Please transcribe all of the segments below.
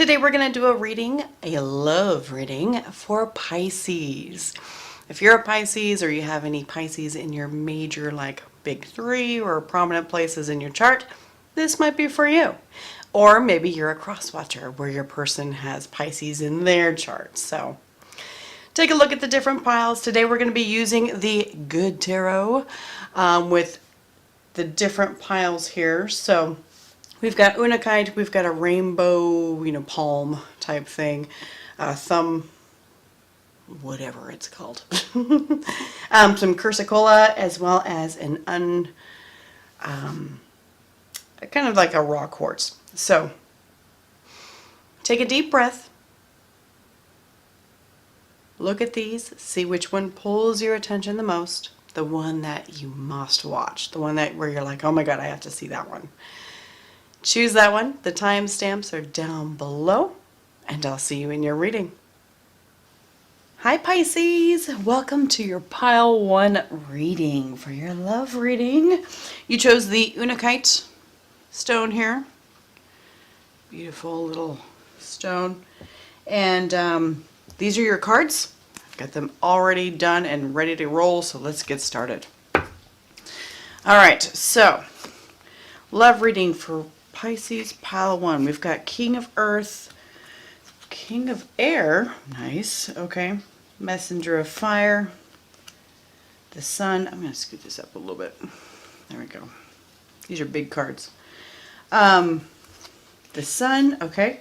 Today we're going to do a love reading for Pisces. If you're a Pisces or you have any Pisces in your major like big three or prominent places in your chart, this might be for you. Or maybe you're a cross-watcher where your person has Pisces in their chart. So take a look at the different piles. Today we're going to be using the Good Tarot with the different piles here. So we've got Untitled, we've got a rainbow, palm type thing, thumb, whatever it's called. Some Cursicola, as well as an kind of like a raw quartz. So take a deep breath. Look at these, see which one pulls your attention the most, the one that you must watch, the one that where you're like, oh my God, I have to see that one. Choose that one. The timestamps are down below, and I'll see you in your reading. Hi Pisces, welcome to your pile 1 reading for your love reading. You chose the Untitled stone here. Beautiful little stone. And these are your cards. I've got them already done and ready to roll, so let's get started. All right, so love reading for Pisces, pile 1. We've got King of Earth, King of Air, nice, okay, Messenger of Fire, the Sun. I'm going to scoot this up a little bit. There we go. These are big cards. The Sun, okay,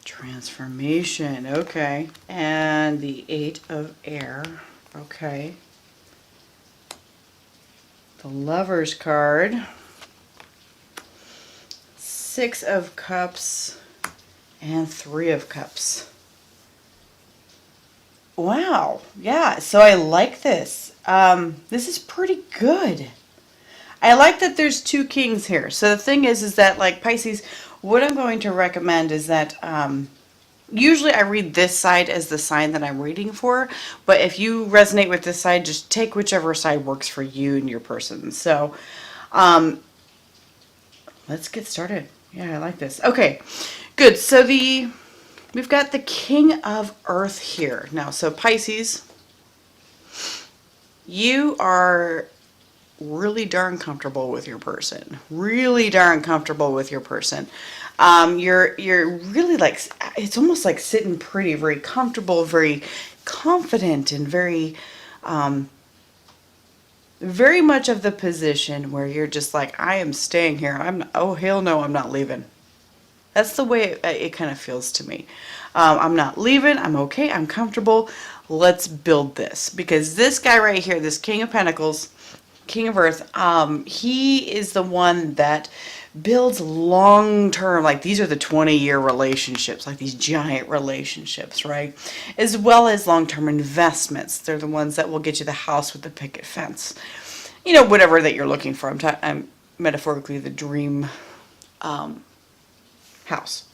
Transformation, okay, and the 8 of Air, okay, the Lover's card, 6 of Cups, and 3 of Cups. Wow, yeah, so I like this. This is pretty good. I like that there's 2 kings here. So the thing is that like Pisces, what I'm going to recommend is that usually I read this side as the sign that I'm reading for, but if you resonate with this side, just take whichever side works for you and your person. So let's get started. Yeah, I like this. Okay, good. So we've got the King of Earth here. Now, so Pisces, you are really darn comfortable with your person. Really darn comfortable with your person. You're really like, it's almost like sitting pretty, very comfortable, very confident, and very very much of the position where you're just like, I am staying here. Oh, hell no, I'm not leaving. That's the way it kind of feels to me. I'm not leaving. I'm okay. I'm comfortable. Let's build this. Because this guy right here, this King of Pentacles, King of Earth, he is the one that builds long-term, like these are the 20-year relationships, like these giant relationships, right? As well as long-term investments. They're the ones that will get you the house with the picket fence. Whatever that you're looking for. I'm metaphorically the dream house.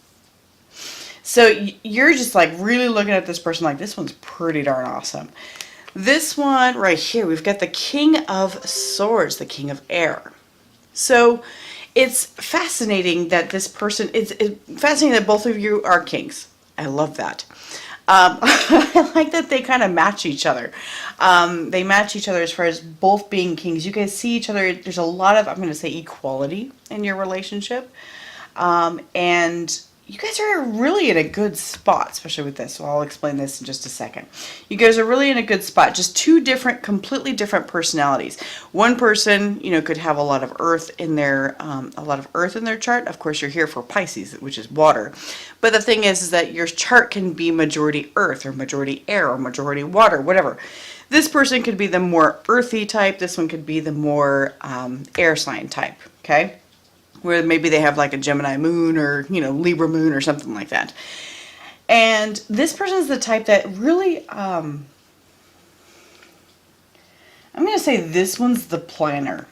So you're just like really looking at this person like, this one's pretty darn awesome. This one right here, we've got the King of Swords, the King of Air. So it's fascinating that this person, it's fascinating that both of you are kings. I love that. I like that they kind of match each other. They match each other as far as both being kings. You guys see each other. There's a lot of, I'm going to say, equality in your relationship. And you guys are really in a good spot, especially with this. So I'll explain this in just a second. You guys are really in a good spot. Just 2 different, completely different personalities. One person, could have a lot of earth in their, chart. Of course, you're here for Pisces, which is water. But the thing is that your chart can be majority earth or majority air or majority water, whatever. This person could be the more earthy type. This one could be the more air sign type. Okay. Where maybe they have like a Gemini moon or, Libra moon or something like that. And this person is the type that really, I'm going to say this one's the planner.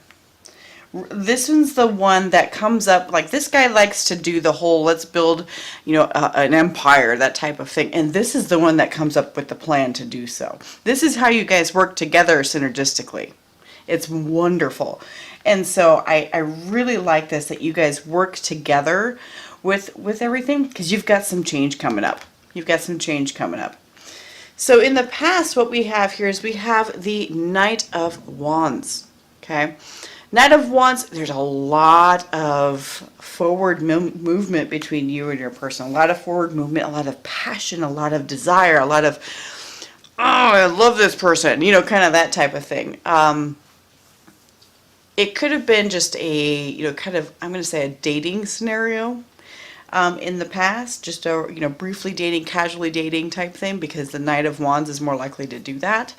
This one's the one that comes up, like this guy likes to do the whole, let's build, an empire, that type of thing. And this is the one that comes up with the plan to do so. This is how you guys work together synergistically. It's wonderful. And so I really like this, that you guys work together with everything, because you've got some change coming up. You've got some change coming up. So in the past, what we have here is we have the Knight of Wands. Okay. Knight of Wands, there's a lot of forward movement between you and your person. A lot of forward movement, a lot of passion, a lot of desire, a lot of, oh, I love this person, you know, kind of that type of thing. It could have been just a, you know, kind of, I'm going to say a dating scenario in the past, just a, you know, briefly dating, casually dating type thing, because the Knight of Wands is more likely to do that.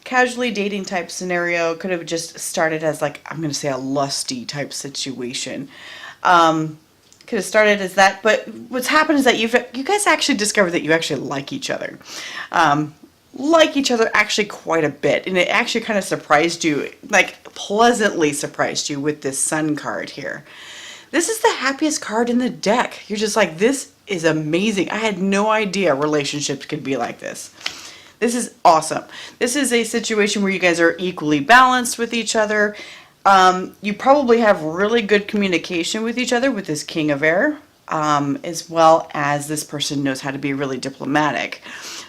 Casually dating type scenario could have just started as like, I'm going to say a lusty type situation. Could have started as that, but what's happened is that you guys actually discovered that you actually like each other. Like each other actually quite a bit, and it actually kind of surprised you, like pleasantly surprised you with this Sun card here. This is the happiest card in the deck. You're just like, this is amazing. I had no idea relationships could be like this. This is awesome. This is a situation where you guys are equally balanced with each other. You probably have really good communication with each other with this King of Air, as well as this person knows how to be really diplomatic.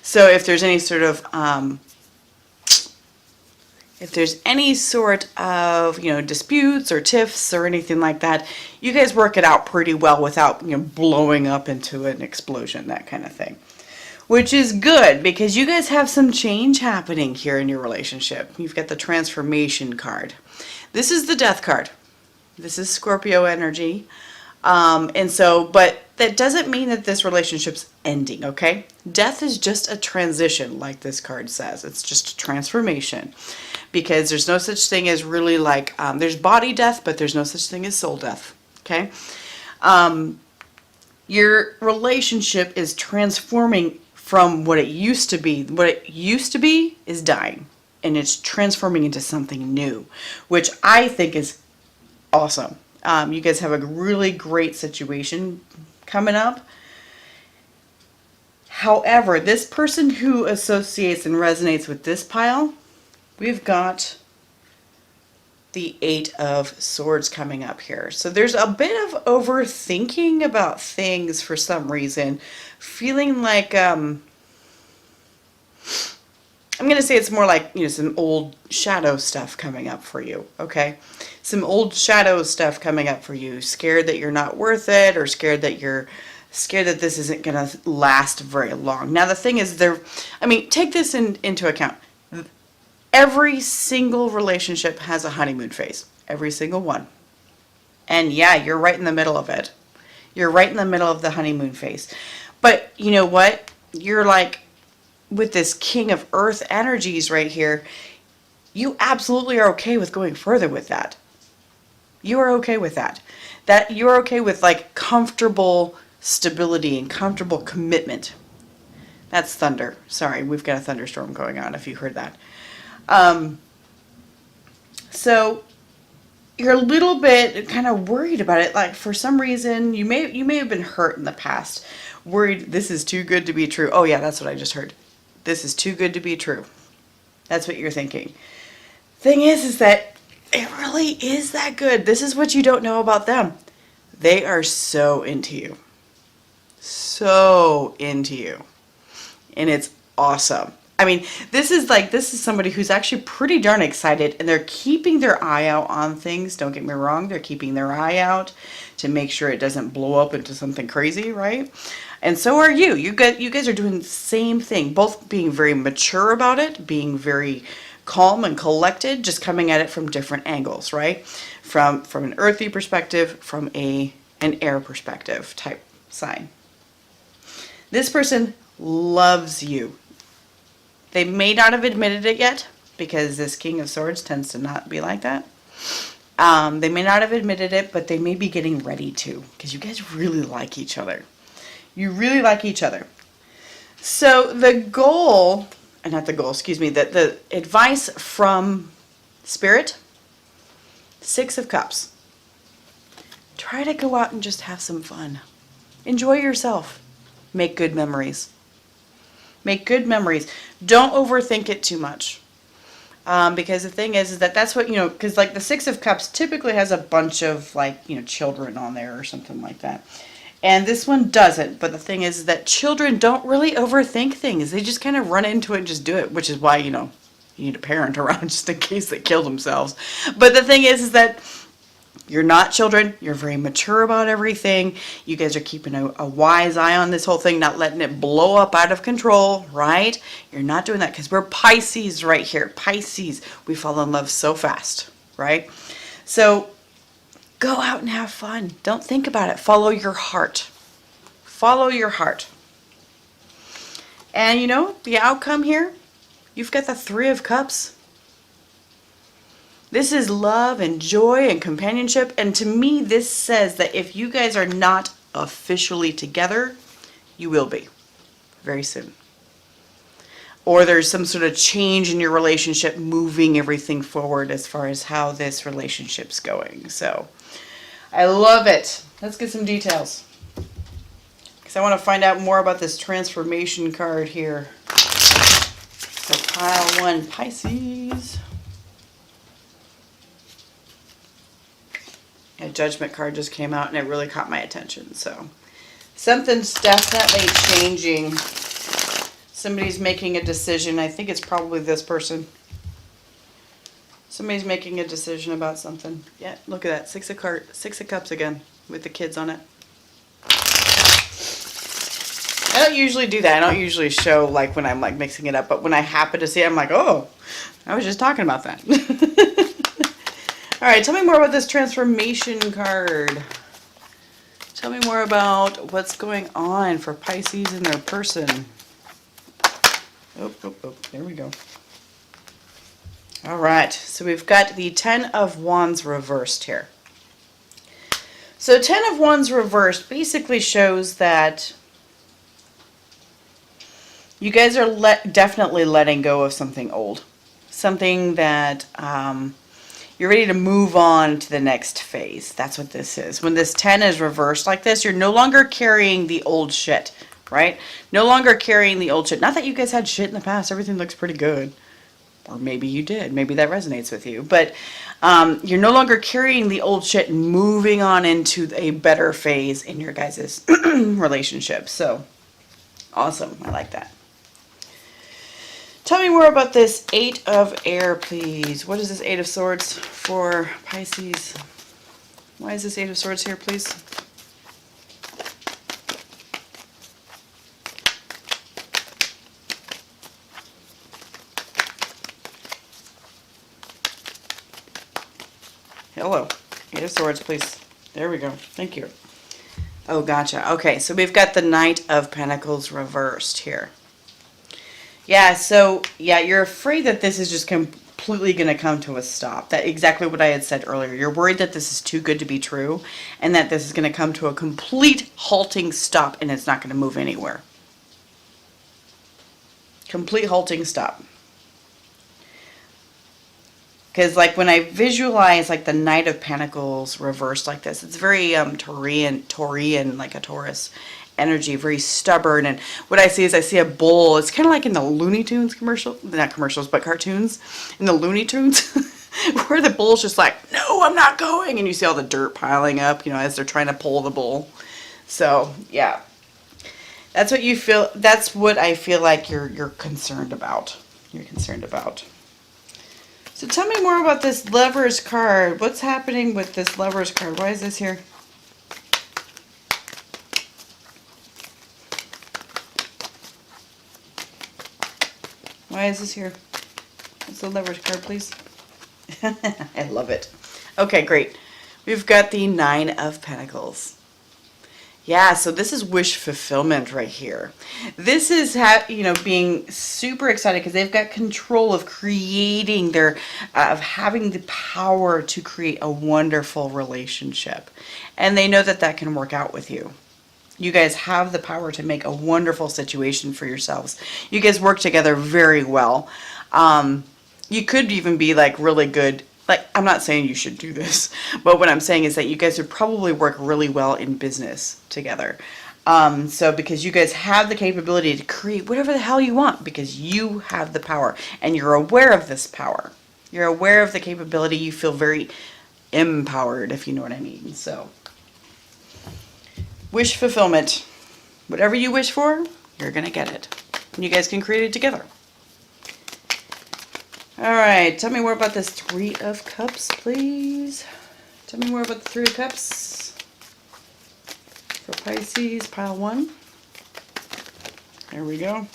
So if there's any sort of, you know, disputes or tiffs or anything like that, you guys work it out pretty well without, you know, blowing up into an explosion, that kind of thing. Which is good, because you guys have some change happening here in your relationship. You've got the transformation card. This is the death card. This is Scorpio energy. And so, but that doesn't mean that this relationship's ending, okay? Death is just a transition, like this card says. It's just a transformation. Because there's no such thing as really like, there's body death, but there's no such thing as soul death, okay? Your relationship is transforming from what it used to be. What it used to be is dying, and it's transforming into something new, which I think is awesome. You guys have a really great situation coming up. However, this person who associates and resonates with this pile, we've got the Eight of Swords coming up here. So there's a bit of overthinking about things for some reason. Feeling like, I'm going to say it's more like, you know, some old shadow stuff coming up for you, okay? Some old shadow stuff coming up for you. Scared that you're not worth it, or scared that this isn't going to last very long. Now, the thing is, take this into account. Every single relationship has a honeymoon phase. Every single one. And yeah, you're right in the middle of it. You're right in the middle of the honeymoon phase. But you know what? You're like, with this King of Earth energies right here, you absolutely are okay with going further with that. You are okay with that. That you're okay with like comfortable stability and comfortable commitment. That's thunder. Sorry, we've got a thunderstorm going on if you heard that. So you're a little bit kind of worried about it. Like for some reason, you may have been hurt in the past. Worried this is too good to be true. Oh yeah, that's what I just heard. This is too good to be true. That's what you're thinking. Thing is that it really is that good. This is what you don't know about them. They are so into you. So into you. And it's awesome. I mean, this is somebody who's actually pretty darn excited, and they're keeping their eye out on things. Don't get me wrong. They're keeping their eye out to make sure it doesn't blow up into something crazy, right? And so are you. You guys are doing the same thing, both being very mature about it, being very calm and collected, just coming at it from different angles, right? From an earthy perspective, from an air perspective type sign. This person loves you. They may not have admitted it yet, because this King of Swords tends to not be like that. They may not have admitted it, but they may be getting ready to, because you guys really like each other. You really like each other. So the advice from Spirit, 6 of Cups. Try to go out and just have some fun. Enjoy yourself. Make good memories. Make good memories. Don't overthink it too much. Because the thing is that that's what, because like the Six of Cups typically has a bunch of like, children on there or something like that. And this one doesn't. But the thing is that children don't really overthink things. They just kind of run into it and just do it, which is why, you need a parent around just in case they kill themselves. But the thing is that you're not children. You're very mature about everything. You guys are keeping a wise eye on this whole thing, not letting it blow up out of control, right? You're not doing that because we're Pisces right here. Pisces, we fall in love so fast, right? So go out and have fun. Don't think about it. Follow your heart. Follow your heart. And the outcome here, you've got the Three of Cups. This is love and joy and companionship. And to me, this says that if you guys are not officially together, you will be very soon. Or there's some sort of change in your relationship, moving everything forward as far as how this relationship's going. So I love it. Let's get some details, because I want to find out more about this transformation card here. So pile 1, Pisces. A Judgment card just came out and it really caught my attention. So something's definitely changing. Somebody's making a decision. I think it's probably this person. Somebody's making a decision about something. Yeah, look at that. Six of Cups again with the kids on it. I don't usually do that. I don't usually show like when I'm like mixing it up, but when I happen to see it, I'm like, oh, I was just talking about that. All right, tell me more about this transformation card. Tell me more about what's going on for Pisces and their person. Oh, there we go. All right, so we've got the Ten of Wands reversed here. So Ten of Wands reversed basically shows that you guys are definitely letting go of something old. Something that you're ready to move on to the next phase. That's what this is. When this 10 is reversed like this, you're no longer carrying the old shit, right? No longer carrying the old shit. Not that you guys had shit in the past. Everything looks pretty good. Or maybe you did. Maybe that resonates with you. But you're no longer carrying the old shit and moving on into a better phase in your guys' relationship. So, awesome. I like that. Tell me more about this Eight of Air, please. What is this Eight of Swords for Pisces? Why is this Eight of Swords here, please? Hello. Eight of Swords, please. There we go. Thank you. Oh, gotcha. Okay, so we've got the Knight of Pentacles reversed here. Yeah, so, yeah, you're afraid that this is just completely going to come to a stop. That's exactly what I had said earlier. You're worried that this is too good to be true and that this is going to come to a complete halting stop and it's not going to move anywhere. Complete halting stop. Because, like, when I visualize, like, the Knight of Pentacles reversed like this, it's very Taurian, like a Taurus energy, very stubborn. And what I see is I see a bull. It's kind of like in the Looney Tunes commercial, not commercials, but cartoons. In the Looney Tunes, where the bull's just like, no, I'm not going. And you see all the dirt piling up, as they're trying to pull the bull. So, yeah. That's what you feel. That's what I feel like you're concerned about. You're concerned about. So tell me more about this Lovers card. What's happening with this Lovers card? Why is this here? Why is this here? What's the Lovers card, please? I love it. Okay, great. We've got the Nine of Pentacles. Yeah, so this is wish fulfillment right here. This is, being super excited because they've got control of creating of having the power to create a wonderful relationship. And they know that that can work out with you. You guys have the power to make a wonderful situation for yourselves. You guys work together very well. You could even be like really good. Like, I'm not saying you should do this, but what I'm saying is that you guys would probably work really well in business together. So because you guys have the capability to create whatever the hell you want, because you have the power and you're aware of this power. You're aware of the capability. You feel very empowered, if you know what I mean. So wish fulfillment. Whatever you wish for, you're going to get it. And you guys can create it together. All right. Tell me more about this Three of Cups, please. Tell me more about the Three of Cups for Pisces, pile 1. There we go.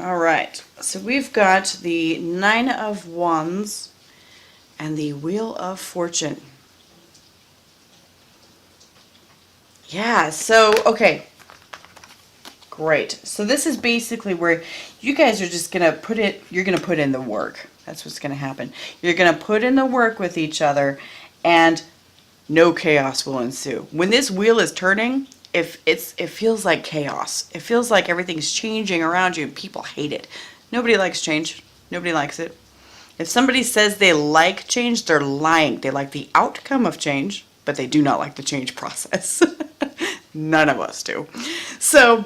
All right. So we've got the Nine of Wands and the Wheel of Fortune. Yeah, so, okay. Great. So this is basically where you guys are just going to you're going to put in the work. That's what's going to happen. You're going to put in the work with each other, and no chaos will ensue. When this wheel is turning, it feels like chaos. It feels like everything's changing around you, and people hate it. Nobody likes change. Nobody likes it. If somebody says they like change, they're lying. They like the outcome of change, but they do not like the change process. None of us do. So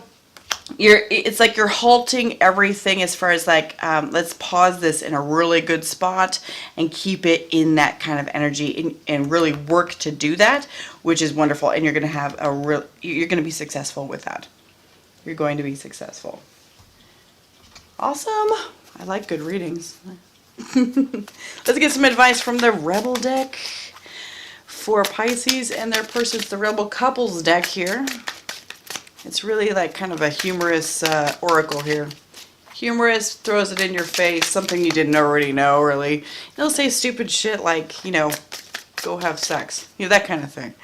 it's like you're halting everything as far as like, let's pause this in a really good spot and keep it in that kind of energy and really work to do that, which is wonderful. And you're going to have you're going to be successful with that. You're going to be successful. Awesome. I like good readings. Let's get some advice from the Rebel deck for Pisces and their persons, the Rebel couples deck here. It's really like kind of a humorous oracle here. Humorous, throws it in your face, something you didn't already know, really. It'll say stupid shit like, you know, go have sex. You know, that kind of thing.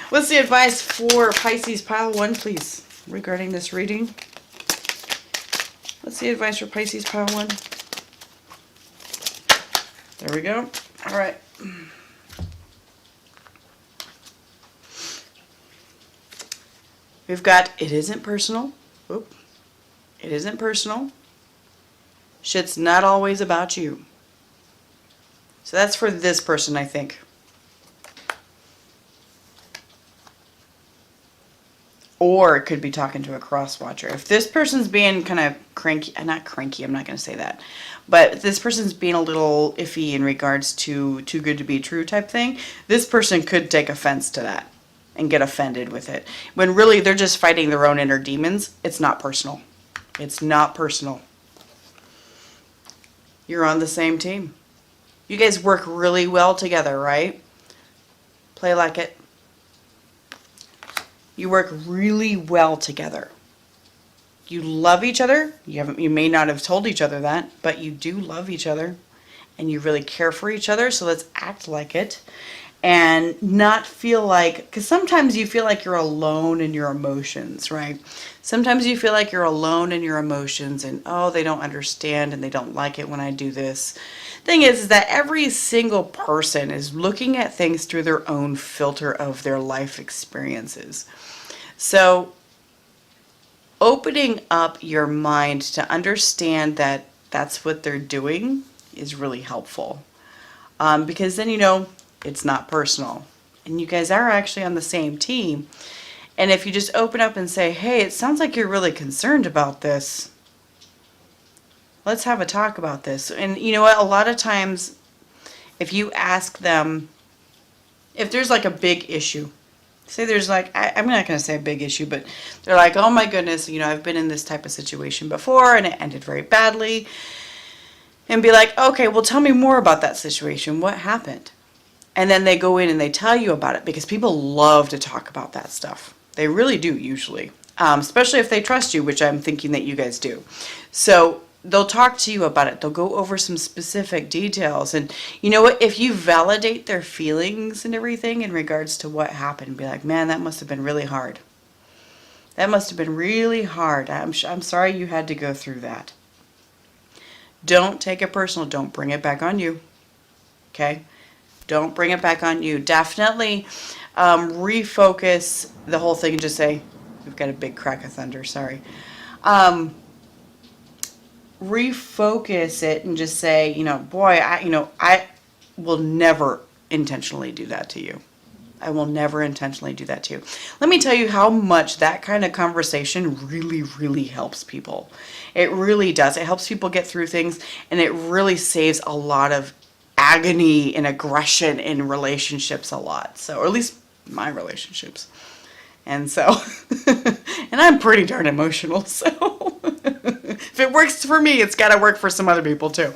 What's the advice for Pisces pile 1, please, regarding this reading? What's the advice for Pisces pile 1? There we go. All right. We've got, it isn't personal. Oop. It isn't personal. Shit's not always about you. So that's for this person, I think. Or it could be talking to a cross-watcher. If this person's being kind of cranky, not cranky, I'm not going to say that. But if this person's being a little iffy in regards to too good to be true type thing, this person could take offense to that and get offended with it. When really they're just fighting their own inner demons. It's not personal. It's not personal. You're on the same team. You guys work really well together, right? Play like it. You work really well together. You love each other. You may not have told each other that, but you do love each other and you really care for each other. So let's act like it and not feel like, because sometimes you feel like you're alone in your emotions, right? Sometimes you feel like you're alone in your emotions and, oh, they don't understand and they don't like it when I do this. Thing is that every single person is looking at things through their own filter of their life experiences. So opening up your mind to understand that that's what they're doing is really helpful. Because then you know it's not personal. And you guys are actually on the same team. And if you just open up and say, hey, it sounds like you're really concerned about this. Let's have a talk about this. And you know what? A lot of times, if you ask them, if there's like a big issue, say there's like, I'm not going to say a big issue, but they're like, oh my goodness, you know, I've been in this type of situation before and it ended very badly. And be like, okay, well, tell me more about that situation. What happened? And then they go in and they tell you about it because people love to talk about that stuff. They really do usually, especially if they trust you, which I'm thinking that you guys do. So they'll talk to you about it. They'll go over some specific details. And you know what? If you validate their feelings and everything in regards to what happened, be like, man, that must have been really hard. That must have been really hard. I'm sorry you had to go through that. Don't take it personal. Don't bring it back on you. Okay? Don't bring it back on you. Definitely refocus the whole thing and just say, we've got a big crack of thunder, sorry. Refocus it and just say, you know, boy, I will never intentionally do that to you. I will never intentionally do that to you. Let me tell you how much that kind of conversation really, really helps people. It really does. It helps people get through things, and it really saves a lot of agony and aggression in relationships a lot. So, or at least my relationships. And so, and I'm pretty darn emotional, so if it works for me, it's got to work for some other people too.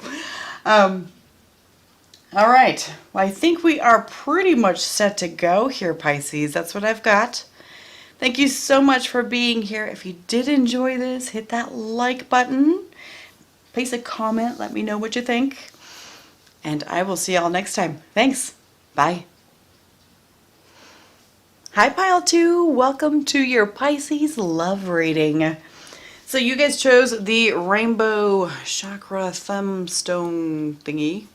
All right. Well, I think we are pretty much set to go here, Pisces. That's what I've got. Thank you so much for being here. If you did enjoy this, hit that like button. Place a comment. Let me know what you think. And I will see y'all next time. Thanks. Bye. Hi, Pile 2. Welcome to your Pisces love reading. So you guys chose the Rainbow Chakra Thumbstone thingy.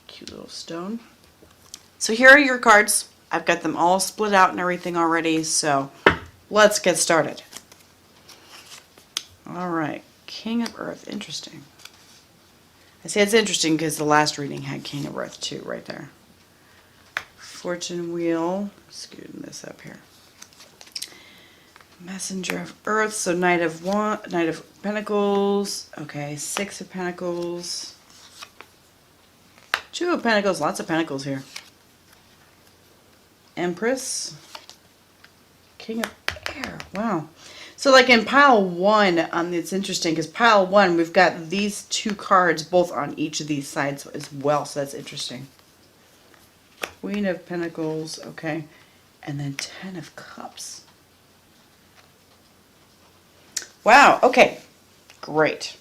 Cute little stone. So here are your cards. I've got them all split out and everything already, so let's get started. All right, King of Earth, interesting. I say it's interesting because the last reading had King of Earth too, right there. Fortune Wheel, scooting this up here. Messenger of Earth, so Knight of Pentacles, okay, Six of Pentacles. Two of Pentacles, lots of Pentacles here. Empress. King of Air, wow. So like in pile 1, it's interesting because pile 1, we've got these two cards both on each of these sides as well, so that's interesting. Queen of Pentacles, okay. And then 10 of Cups. Wow, okay, great.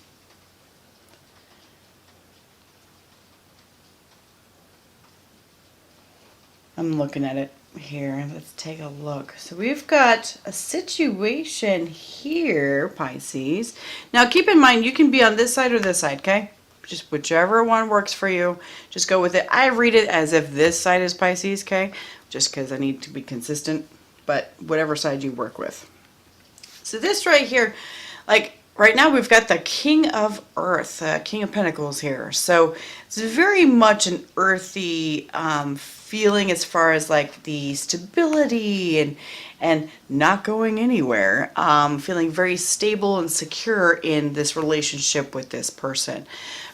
I'm looking at it here. Let's take a look. So we've got a situation here, Pisces. Now keep in mind, you can be on this side or this side, okay? Just whichever one works for you. Just go with it. I read it as if this side is Pisces, okay? Just because I need to be consistent. But whatever side you work with. So this right here, like right now we've got the King of Earth, King of Pentacles here. So it's very much an earthy feeling as far as like the stability and not going anywhere. Feeling very stable and secure in this relationship with this person.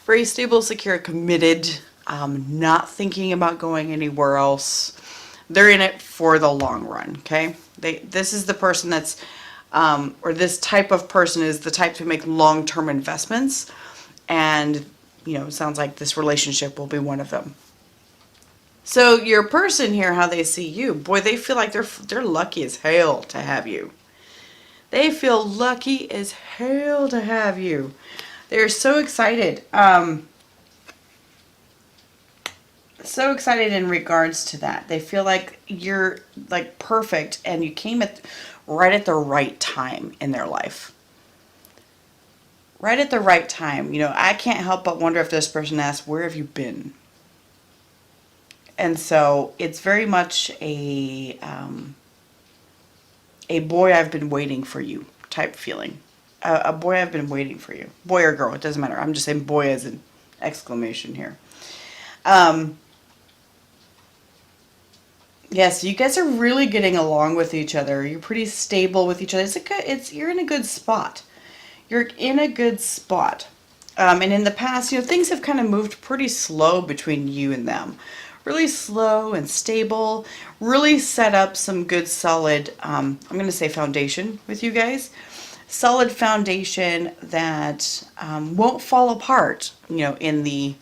Very stable, secure, committed, not thinking about going anywhere else. They're in it for the long run, okay? This is the person that's or this type of person is the type to make long-term investments, and you know, it sounds like this relationship will be one of them. So your person here, how they see you, boy, they feel like they're lucky as hell to have you. They feel lucky as hell to have you. They're so excited. So excited in regards to that. They feel like you're like perfect and you came right at the right time in their life. Right at the right time. You know, I can't help but wonder if this person asks, where have you been? And so it's very much a boy, I've been waiting for you type feeling. A boy, I've been waiting for you. Boy or girl, it doesn't matter. I'm just saying boy as an exclamation here. Yes, you guys are really getting along with each other. You're pretty stable with each other. You're in a good spot. You're in a good spot. And in the past, you know, things have kind of moved pretty slow between you and them. Really slow and stable. Really set up some good solid, I'm going to say foundation with you guys. Solid foundation that won't fall apart, you know, in the,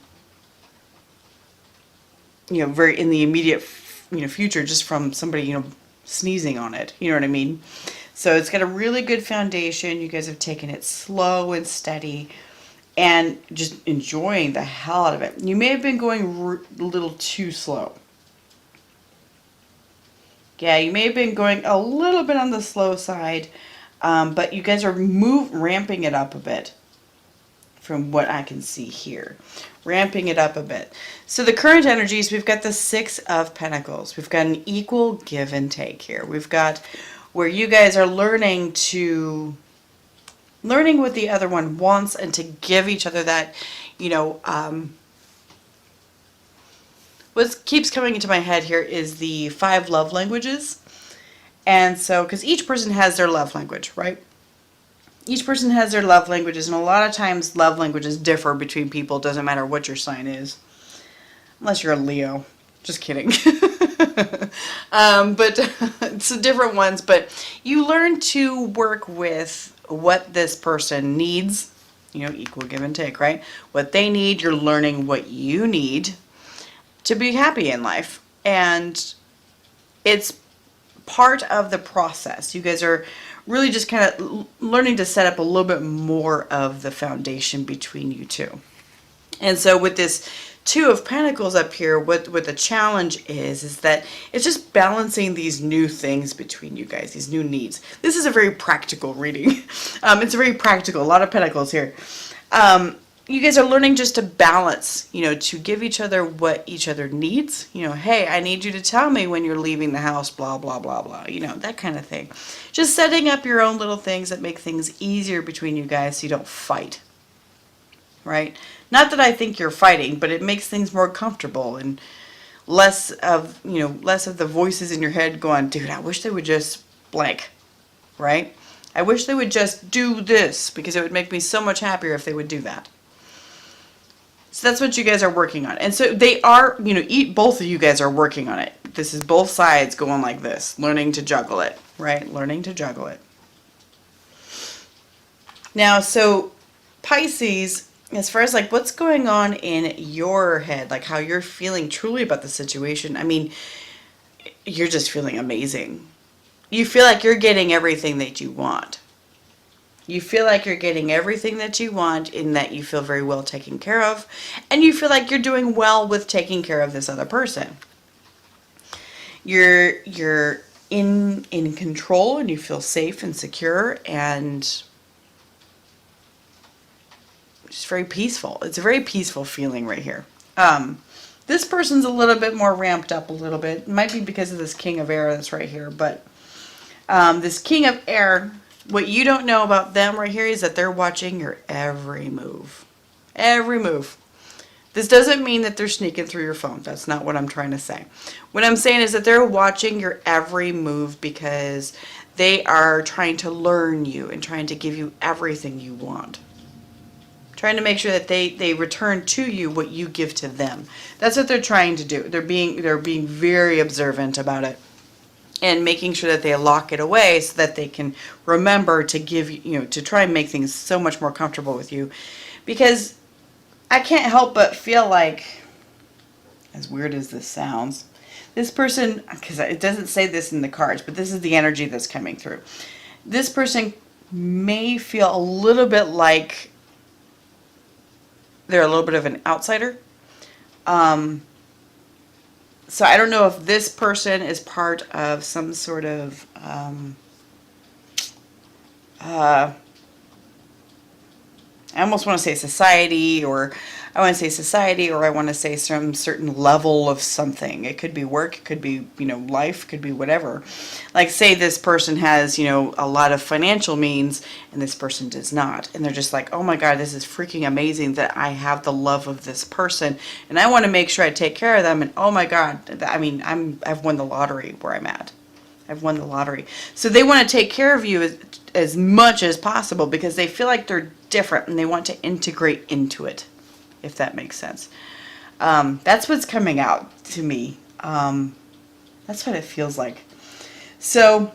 you know, in the immediate future, just from somebody, you know, sneezing on it. You know what I mean? So it's got a really good foundation. You guys have taken it slow and steady and just enjoying the hell out of it. You may have been going a little too slow. Yeah, you may have been going a little bit on the slow side, but you guys are ramping it up a bit from what I can see here. Ramping it up a bit. So the current energies, we've got the Six of Pentacles. We've got an equal give and take here. We've got where you guys are learning what the other one wants and to give each other that, you know, what keeps coming into my head here is the 5 love languages. And so, because each person has their love language, right? Each person has their love languages, and a lot of times love languages differ between people. Doesn't matter what your sign is. Unless you're a Leo. Just kidding. But it's different ones. But you learn to work with what this person needs. You know, equal give and take, right? What they need, you're learning what you need to be happy in life. And it's part of the process. You guys are really just kind of learning to set up a little bit more of the foundation between you two. And so with this 2 of Pentacles up here, what the challenge is that it's just balancing these new things between you guys, these new needs. This is a very practical reading. It's very practical, a lot of Pentacles here. You guys are learning just to balance, you know, to give each other what each other needs. You know, hey, I need you to tell me when you're leaving the house, blah, blah, blah, blah, you know, that kind of thing. Just setting up your own little things that make things easier between you guys so you don't fight, right? Not that I think you're fighting, but it makes things more comfortable and less of, you know, less of the voices in your head going, dude, I wish they would just blank, right? I wish they would just do this because it would make me so much happier if they would do that. So that's what you guys are working on. And so they are, you know, both of you guys are working on it. This is both sides going like this, learning to juggle it, right? Learning to juggle it. Now, so Pisces, as far as like what's going on in your head, like how you're feeling truly about the situation, I mean, you're just feeling amazing. You feel like you're getting everything that you want. You feel like you're getting everything that you want in that you feel very well taken care of. And you feel like you're doing well with taking care of this other person. You're in control and you feel safe and secure and just very peaceful. It's a very peaceful feeling right here. This person's a little bit more ramped up a little bit. It might be because of this King of Air that's right here. But this King of Air, what you don't know about them right here is that they're watching your every move. Every move. This doesn't mean that they're sneaking through your phone. That's not what I'm trying to say. What I'm saying is that they're watching your every move because they are trying to learn you and trying to give you everything you want. Trying to make sure that they return to you what you give to them. That's what they're trying to do. They're being very observant about it. And making sure that they lock it away so that they can remember to give you know, to try and make things so much more comfortable with you. Because I can't help but feel like, as weird as this sounds, this person, because it doesn't say this in the cards, but this is the energy that's coming through. This person may feel a little bit like they're a little bit of an outsider. So I don't know if this person is part of some sort of I almost want to say society, or I want to say society, or I want to say some certain level of something. It could be work, it could be, you know, life, could be whatever. Like say this person has, you know, a lot of financial means and this person does not. And they're just like, oh my God, this is freaking amazing that I have the love of this person and I want to make sure I take care of them. And oh my God, I mean, I've won the lottery where I'm at. I've won the lottery. So they want to take care of you as much as possible because they feel like they're different and they want to integrate into it, if that makes sense. That's what's coming out to me. That's what it feels like. So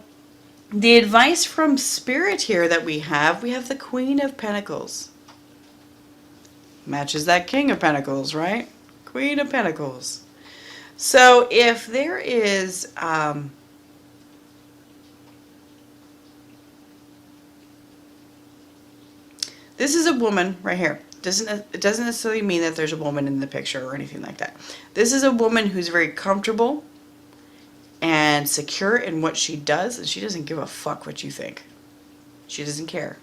the advice from Spirit here that we have the Queen of Pentacles. Matches that King of Pentacles, right? Queen of Pentacles. So if there is... this is a woman right here. It doesn't necessarily mean that there's a woman in the picture or anything like that. This is a woman who's very comfortable and secure in what she does, and she doesn't give a fuck what you think. She doesn't care.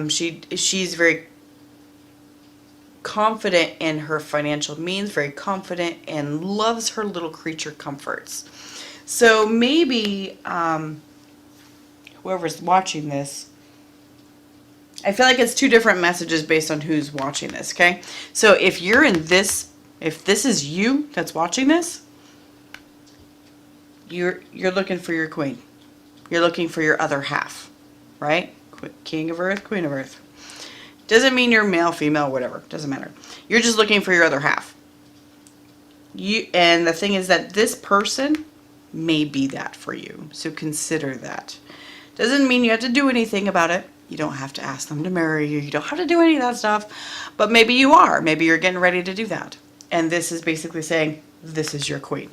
She's very confident in her financial means, very confident, and loves her little creature comforts. So maybe whoever's watching this, I feel like it's two different messages based on who's watching this, okay? So if you're in this If this is you that's watching this, you're looking for your queen. You're looking for your other half, right? King of Earth, Queen of Earth. Doesn't mean you're male, female, whatever. Doesn't matter. You're just looking for your other half. And the thing is that this person may be that for you. So consider that. Doesn't mean you have to do anything about it. You don't have to ask them to marry you. You don't have to do any of that stuff. But maybe you are. Maybe you're getting ready to do that. And this is basically saying, this is your queen.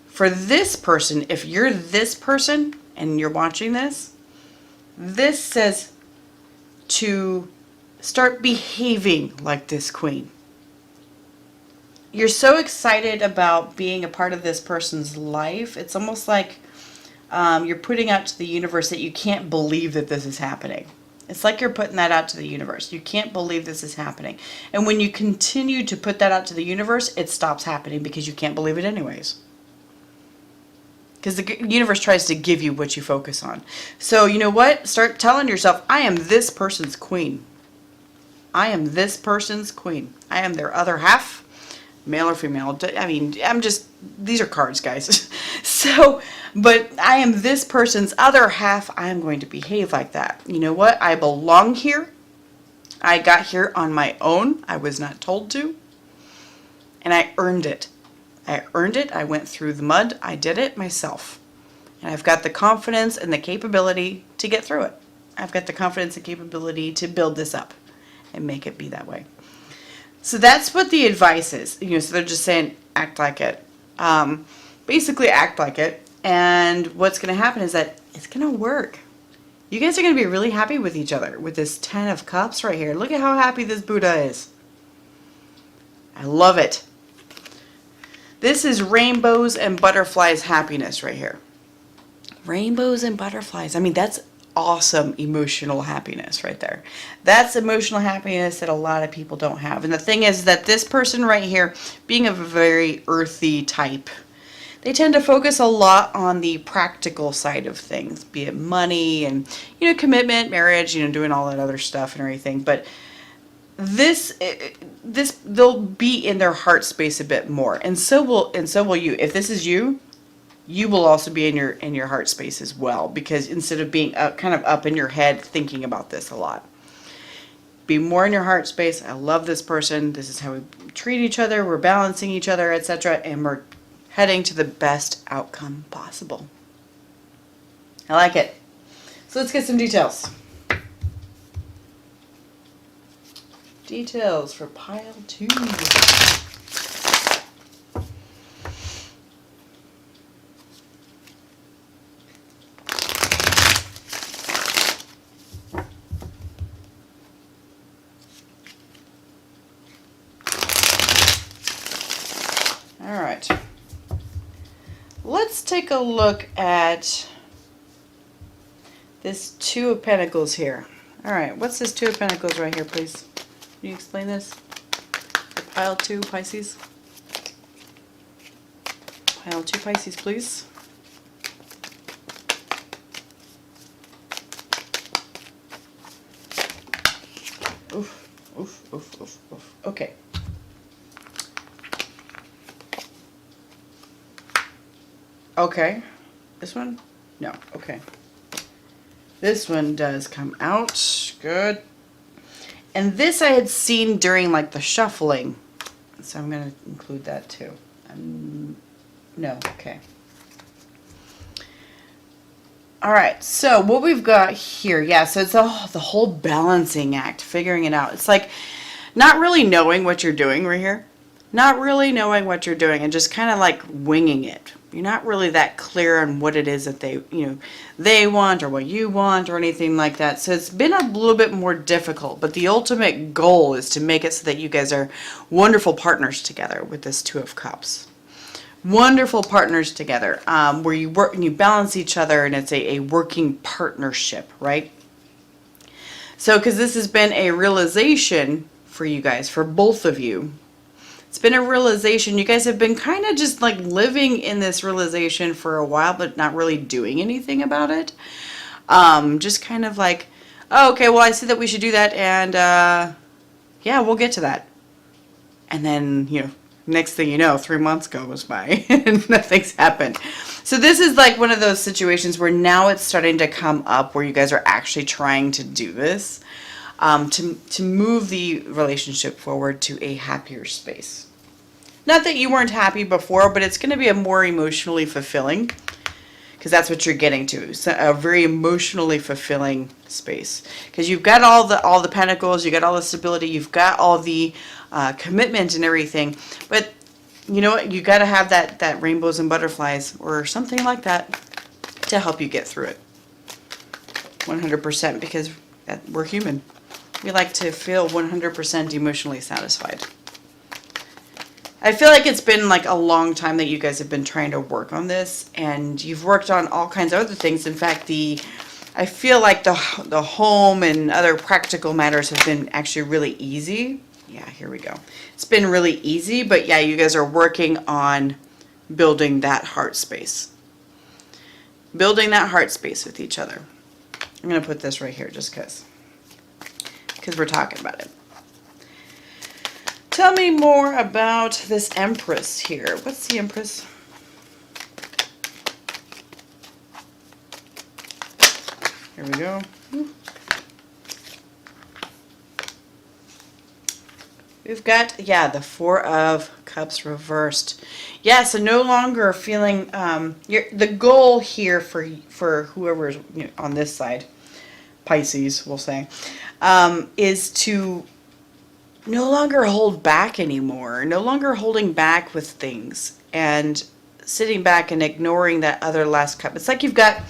For this person, if you're this person and you're watching this, this says to start behaving like this queen. You're so excited about being a part of this person's life. It's almost like you're putting out to the universe that you can't believe that this is happening. It's like you're putting that out to the universe. You can't believe this is happening. And when you continue to put that out to the universe, it stops happening because you can't believe it anyways. Because the universe tries to give you what you focus on. So you know what? Start telling yourself, I am this person's queen. I am this person's queen. I am their other half, male or female. I mean, these are cards, guys. So, but I am this person's other half. I am going to behave like that. You know what? I belong here. I got here on my own. I was not told to. And I earned it. I earned it. I went through the mud. I did it myself. And I've got the confidence and the capability to get through it. I've got the confidence and capability to build this up and make it be that way. So that's what the advice is. You know, so they're just saying, act like it. Basically, act like it. And what's going to happen is that it's going to work. You guys are going to be really happy with each other with this 10 of Cups right here. Look at how happy this Buddha is. I love it. This is rainbows and butterflies happiness right here. Rainbows and butterflies. I mean, that's awesome emotional happiness right there. That's emotional happiness that a lot of people don't have. And the thing is that this person right here, being a very earthy type, they tend to focus a lot on the practical side of things, be it money and, you know, commitment, marriage, you know, doing all that other stuff and everything. But this they'll be in their heart space a bit more, and so will you. If this is you, you will also be in your heart space as well, because instead of being kind of up in your head thinking about this a lot, be more in your heart space. I love this person. This is how we treat each other. We're balancing each other, etc., and we're heading to the best outcome possible. I like it. So let's get some details. Details for pile 2. All right. Let's take a look at this 2 of Pentacles here. All right, what's this 2 of Pentacles right here, please? Can you explain this? For pile 2, Pisces. Pile 2, Pisces, please. Oof, oof, oof, oof, oof. Okay. Okay. This one? No. Okay. This one does come out. Good. And this I had seen during like the shuffling. So I'm going to include that too. No. Okay. All right. So what we've got here. Yeah. So it's the whole balancing act, figuring it out. It's like not really knowing what you're doing right here. Not really knowing what you're doing and just kind of like winging it. You're not really that clear on what it is that they want or what you want or anything like that. So it's been a little bit more difficult, but the ultimate goal is to make it so that you guys are wonderful partners together with this 2 of Cups. Wonderful partners together, where you work and you balance each other, and it's a working partnership, right? So, because this has been a realization for you guys, for both of you. It's been a realization. You guys have been kind of just like living in this realization for a while, but not really doing anything about it. Just kind of like, oh, okay, well, I see that we should do that, and yeah, we'll get to that. And then, next thing you know, 3 months goes by and nothing's happened. So this is like one of those situations where now it's starting to come up where you guys are actually trying to do this, to move the relationship forward to a happier space. Not that you weren't happy before, but it's going to be a more emotionally fulfilling, because that's what you're getting to. So a very emotionally fulfilling space, because you've got all the pentacles, you got all the stability, you've got all the commitment and everything. But you know what? You got to have that rainbows and butterflies or something like that to help you get through it. 100%, because we're human. We like to feel 100% emotionally satisfied. I feel like it's been like a long time that you guys have been trying to work on this, and you've worked on all kinds of other things. In fact, I feel like the home and other practical matters have been actually really easy. Yeah, here we go. It's been really easy, but yeah, you guys are working on building that heart space. Building that heart space with each other. I'm going to put this right here just because we're talking about it. Tell me more about this Empress here. What's the Empress? Here we go. We've got, yeah, the Four of Cups reversed. Yeah, so no longer feeling, the goal here for whoever's on this side, Pisces, we'll say, is to no longer hold back anymore. No longer holding back with things and sitting back and ignoring that other last cup. It's like you've got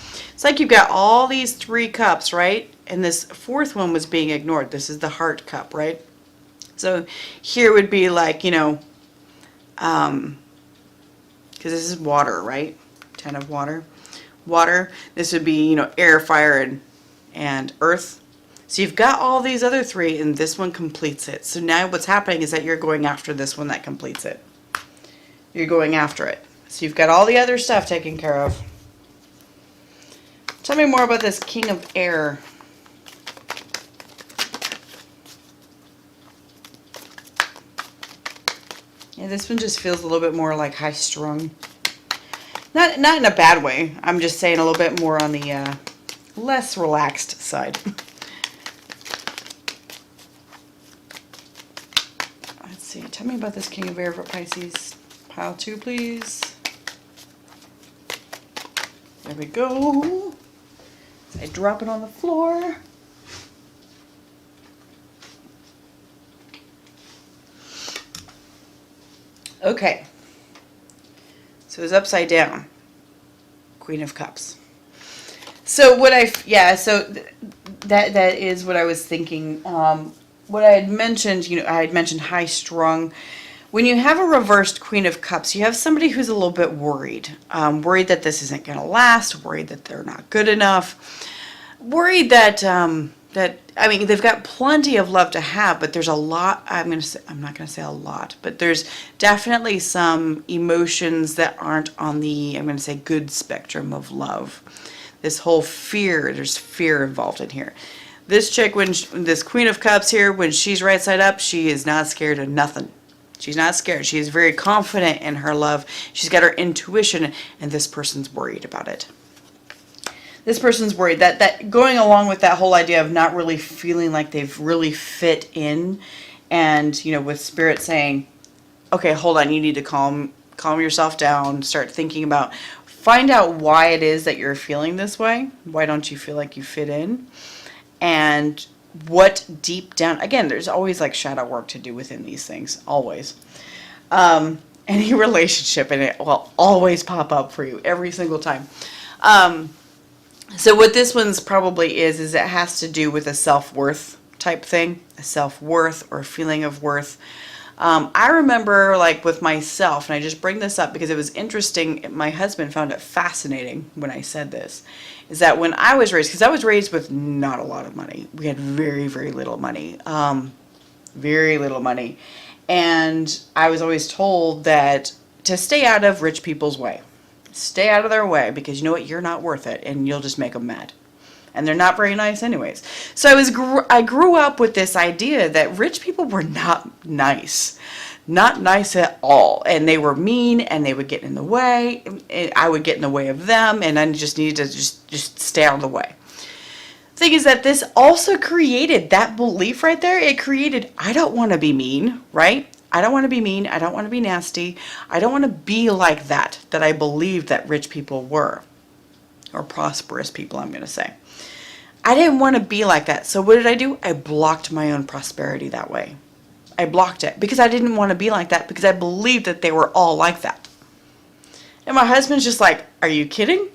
all these 3 cups, right? And this 4th one was being ignored. This is the heart cup, right? So here would be like, because this is water, right? 10 of water. Water. This would be, air, fire, and earth. So you've got all these other 3, and this one completes it. So now what's happening is that you're going after this one that completes it. You're going after it. So you've got all the other stuff taken care of. Tell me more about this King of Air. Yeah, this one just feels a little bit more like high-strung. Not in a bad way. I'm just saying a little bit more on the less relaxed side. Let's see. Tell me about this King of Air for Pisces. Pile 2, please. There we go. I drop it on the floor. Okay. So it's upside down. Queen of Cups. So that is what I was thinking. What I had mentioned, I had mentioned high strung. When you have a reversed Queen of Cups, you have somebody who's a little bit worried. Worried that this isn't going to last, worried that they're not good enough, worried that, they've got plenty of love to have, but there's a lot, I'm not going to say a lot, but there's definitely some emotions that aren't on the, I'm going to say, good spectrum of love. This whole fear, there's fear involved in here. This chick, this Queen of Cups here, when she's right side up, she is not scared of nothing. She's not scared. She is very confident in her love. She's got her intuition, and this person's worried about it. This person's worried that going along with that whole idea of not really feeling like they've really fit in, and with Spirit saying, okay, hold on, you need to calm yourself down, start thinking about, find out why it is that you're feeling this way. Why don't you feel like you fit in? And what deep down, again, there's always like shadow work to do within these things, always. Any relationship, and it will always pop up for you every single time. So what this one's probably is it has to do with a self-worth type thing, a self-worth or feeling of worth. I remember like with myself, and I just bring this up because it was interesting, my husband found it fascinating when I said this, is that when I was raised, because I was raised with not a lot of money. We had very, very little money. Very little money. And I was always told that to stay out of rich people's way. Stay out of their way, because you know what? You're not worth it, and you'll just make them mad. And they're not very nice anyways. So I grew up with this idea that rich people were not nice. not nice at all. And they were mean, and they would get in the way. And I would get in the way of them, and I just needed to just stay out of the way. Thing is that this also created that belief right there. It created, I don't want to be mean, right? I don't want to be mean. I don't want to be nasty. I don't want to be like that I believed that rich people were. Or prosperous people, I'm going to say. I didn't want to be like that. So what did I do? I blocked my own prosperity that way. I blocked it because I didn't want to be like that, because I believed that they were all like that. And my husband's just like, are you kidding?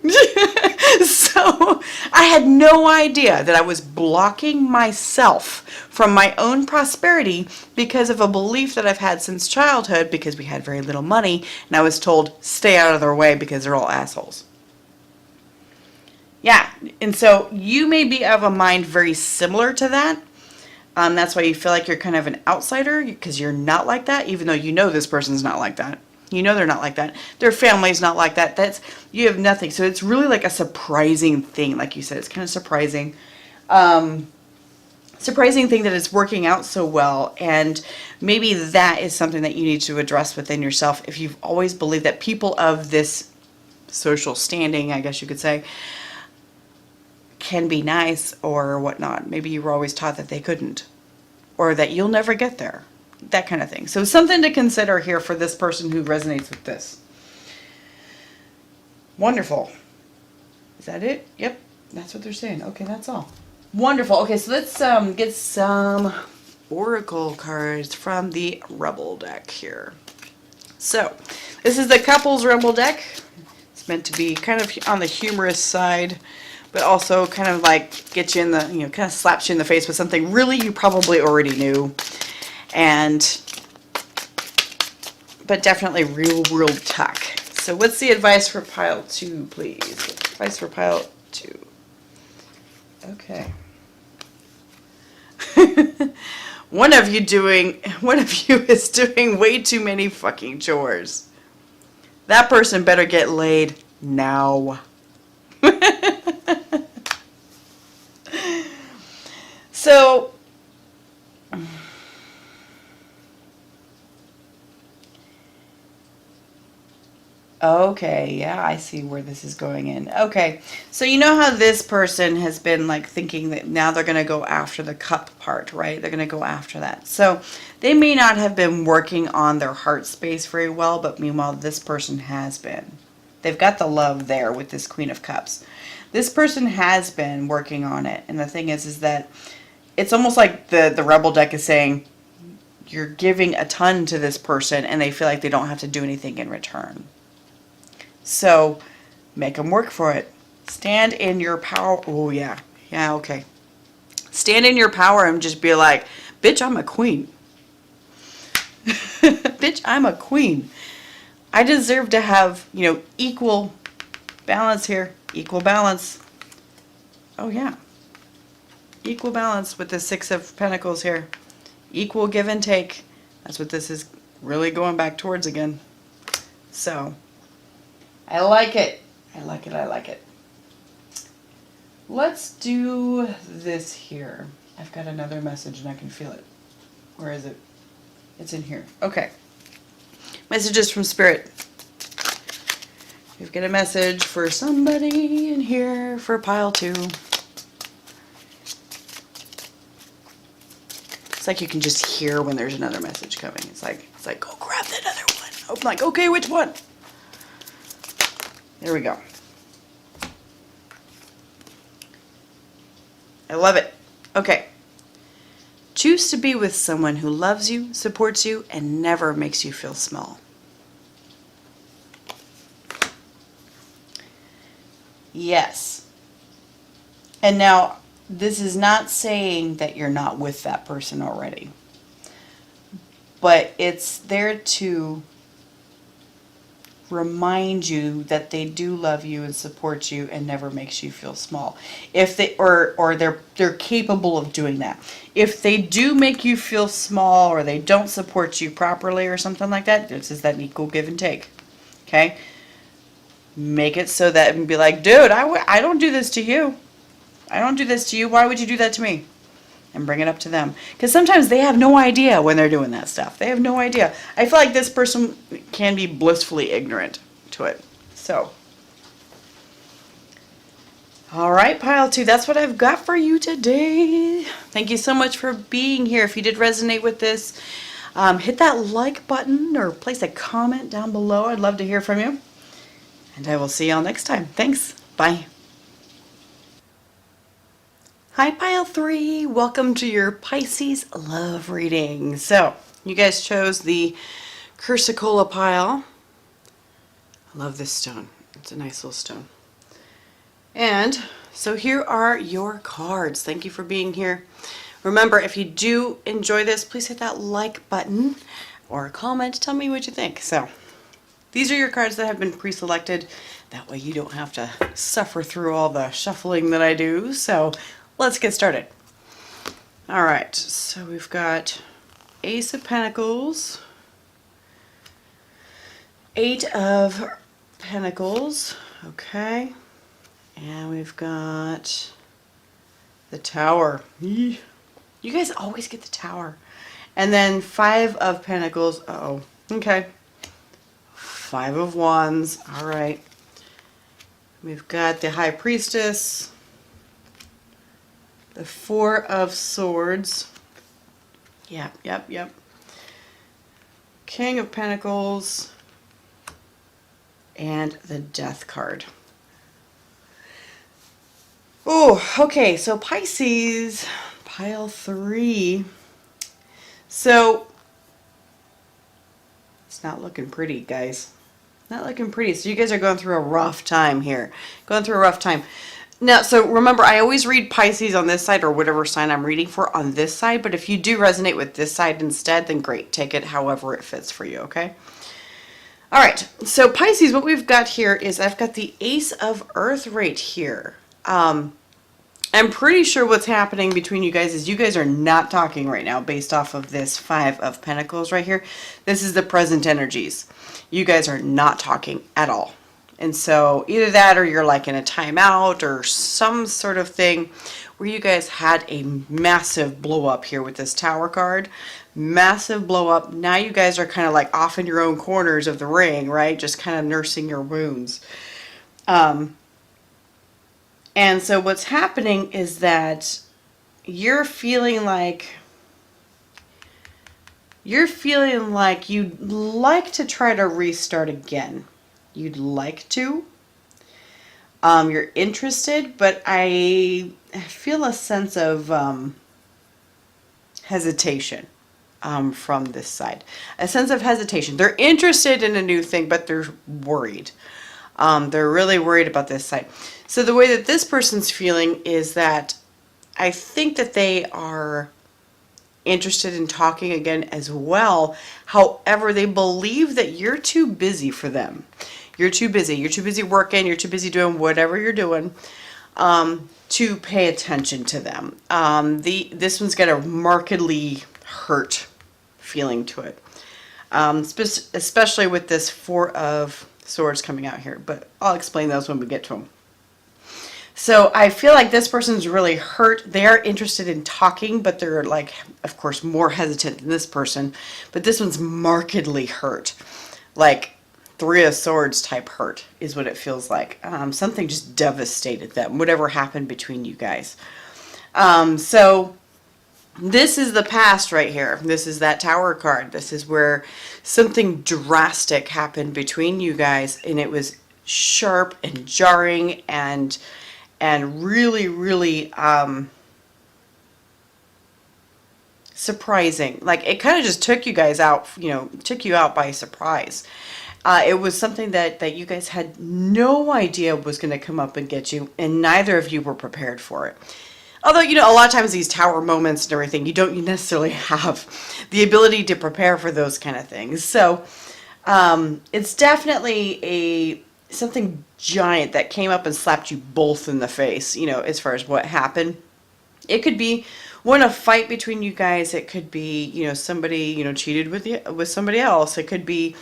So I had no idea that I was blocking myself from my own prosperity because of a belief that I've had since childhood, because we had very little money, and I was told, stay out of their way because they're all assholes. Yeah, and so you may be of a mind very similar to that. That's why you feel like you're kind of an outsider, because you're not like that, even though you know this person's not like that. You know they're not like that. Their family's not like that. You have nothing. So it's really like a surprising thing. Like you said, it's kind of surprising. Surprising thing that it's working out so well. And maybe that is something that you need to address within yourself. If you've always believed that people of this social standing, I guess you could say, can be nice or whatnot. Maybe you were always taught that they couldn't, or that you'll never get there. That kind of thing. So something to consider here for this person who resonates with this. Wonderful. Is that it? Yep. That's what they're saying. Okay, that's all. Wonderful. Okay, so let's get some oracle cards from the Rebel deck here. So this is the Couples Rebel deck. It's meant to be kind of on the humorous side, but also kind of like get you in the, kind of slaps you in the face with something really you probably already knew. But definitely real world talk. So what's the advice for pile 2, please? Advice for pile 2. Okay. One of you is doing way too many fucking chores. That person better get laid now. So okay, yeah, I see where this is going in. Okay, so you know how this person has been like thinking that now they're going to go after the cup part, right? They're going to go after that. So they may not have been working on their heart space very well, but meanwhile this person has been. They've got the love there with this Queen of Cups. This person has been working on it, and the thing is that it's almost like the Rebel deck is saying you're giving a ton to this person and they feel like they don't have to do anything in return. So, make them work for it. Stand in your power. Oh, yeah. Yeah, okay. Stand in your power and just be like, bitch, I'm a queen. Bitch, I'm a queen. I deserve to have, equal balance here. Equal balance. Oh, yeah. Equal balance with the 6 of Pentacles here. Equal give and take. That's what this is really going back towards again. So, I like it. I like it. I like it. Let's do this here. I've got another message and I can feel it. Where is it? It's in here. Okay. Messages from Spirit. We've got a message for somebody in here for pile 2. It's like you can just hear when there's another message coming. It's like, go grab that other one. I'm like, okay, which one? There we go. I love it. Okay. Choose to be with someone who loves you, supports you, and never makes you feel small. Yes. And now, this is not saying that you're not with that person already. But it's there to remind you that they do love you and support you and never makes you feel small. If they or they're capable of doing that. If they do make you feel small or they don't support you properly or something like that, this is that equal give and take. Okay? Make it so that and be like, dude, I don't do this to you. I don't do this to you. Why would you do that to me? and bring it up to them. Because sometimes they have no idea when they're doing that stuff. They have no idea. I feel like this person can be blissfully ignorant to it. So, all right, pile 2, that's what I've got for you today. Thank you so much for being here. If you did resonate with this, hit that like button or place a comment down below. I'd love to hear from you. And I will see y'all next time. Thanks. Bye. Hi, pile 3. Welcome to your Pisces love reading. So, you guys chose the Cursicola pile. I love this stone. It's a nice little stone. And so here are your cards. Thank you for being here. Remember, if you do enjoy this, please hit that like button or a comment. Tell me what you think. So, these are your cards that have been pre-selected. That way you don't have to suffer through all the shuffling that I do. So, let's get started. All right, so we've got Ace of Pentacles, 8 of Pentacles, okay, and we've got the Tower. You guys always get the Tower. And then 5 of Pentacles, uh-oh, okay, 5 of Wands, all right. We've got the High Priestess, the 4 of Swords, yep. King of Pentacles, and the Death card. Oh, okay, so Pisces, pile 3. So, it's not looking pretty, guys. Not looking pretty. So you guys are going through a rough time here. Going through a rough time. Now, so remember, I always read Pisces on this side or whatever sign I'm reading for on this side. But if you do resonate with this side instead, then great. Take it however it fits for you, okay? All right. So Pisces, what we've got here is I've got the Ace of Earth right here. I'm pretty sure what's happening between you guys is you guys are not talking right now based off of this 5 of Pentacles right here. This is the present energies. You guys are not talking at all. And so either that or you're like in a timeout or some sort of thing where you guys had a massive blow up here with this Tower card. Massive blow up. Now you guys are kind of like off in your own corners of the ring, right? Just kind of nursing your wounds. And so what's happening is that you're feeling like you'd like to try to restart again. You'd like to. You're interested, but I feel a sense of hesitation from this side. A sense of hesitation. They're interested in a new thing, but they're worried. They're really worried about this side. So the way that this person's feeling is that I think that they are interested in talking again as well. However, they believe that you're too busy for them. You're too busy. You're too busy working. You're too busy doing whatever you're doing to pay attention to them. This one's got a markedly hurt feeling to it, especially with this 4 of Swords coming out here. But I'll explain those when we get to them. So I feel like this person's really hurt. They are interested in talking, but they're like, of course, more hesitant than this person. But this one's markedly hurt. Like 3 of Swords type hurt is what it feels like. Something just devastated them, whatever happened between you guys. So this is the past right here. This is that Tower card. This is where something drastic happened between you guys, and it was sharp and jarring and really surprising. Like it kind of just took you guys out, took you out by surprise. It was something that you guys had no idea was going to come up and get you, and neither of you were prepared for it. Although, a lot of times these Tower moments and everything, you don't necessarily have the ability to prepare for those kind of things. So it's definitely something giant that came up and slapped you both in the face, as far as what happened. It could be a fight between you guys. It could be, somebody, cheated with somebody else. It could be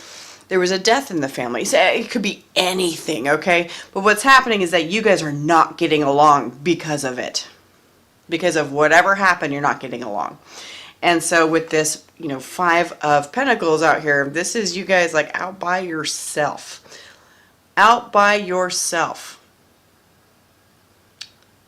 there was a death in the family. So it could be anything, okay? But what's happening is that you guys are not getting along because of it. because of whatever happened, you're not getting along. And so with this, you know, 5 of Pentacles out here, this is you guys like out by yourself. Out by yourself.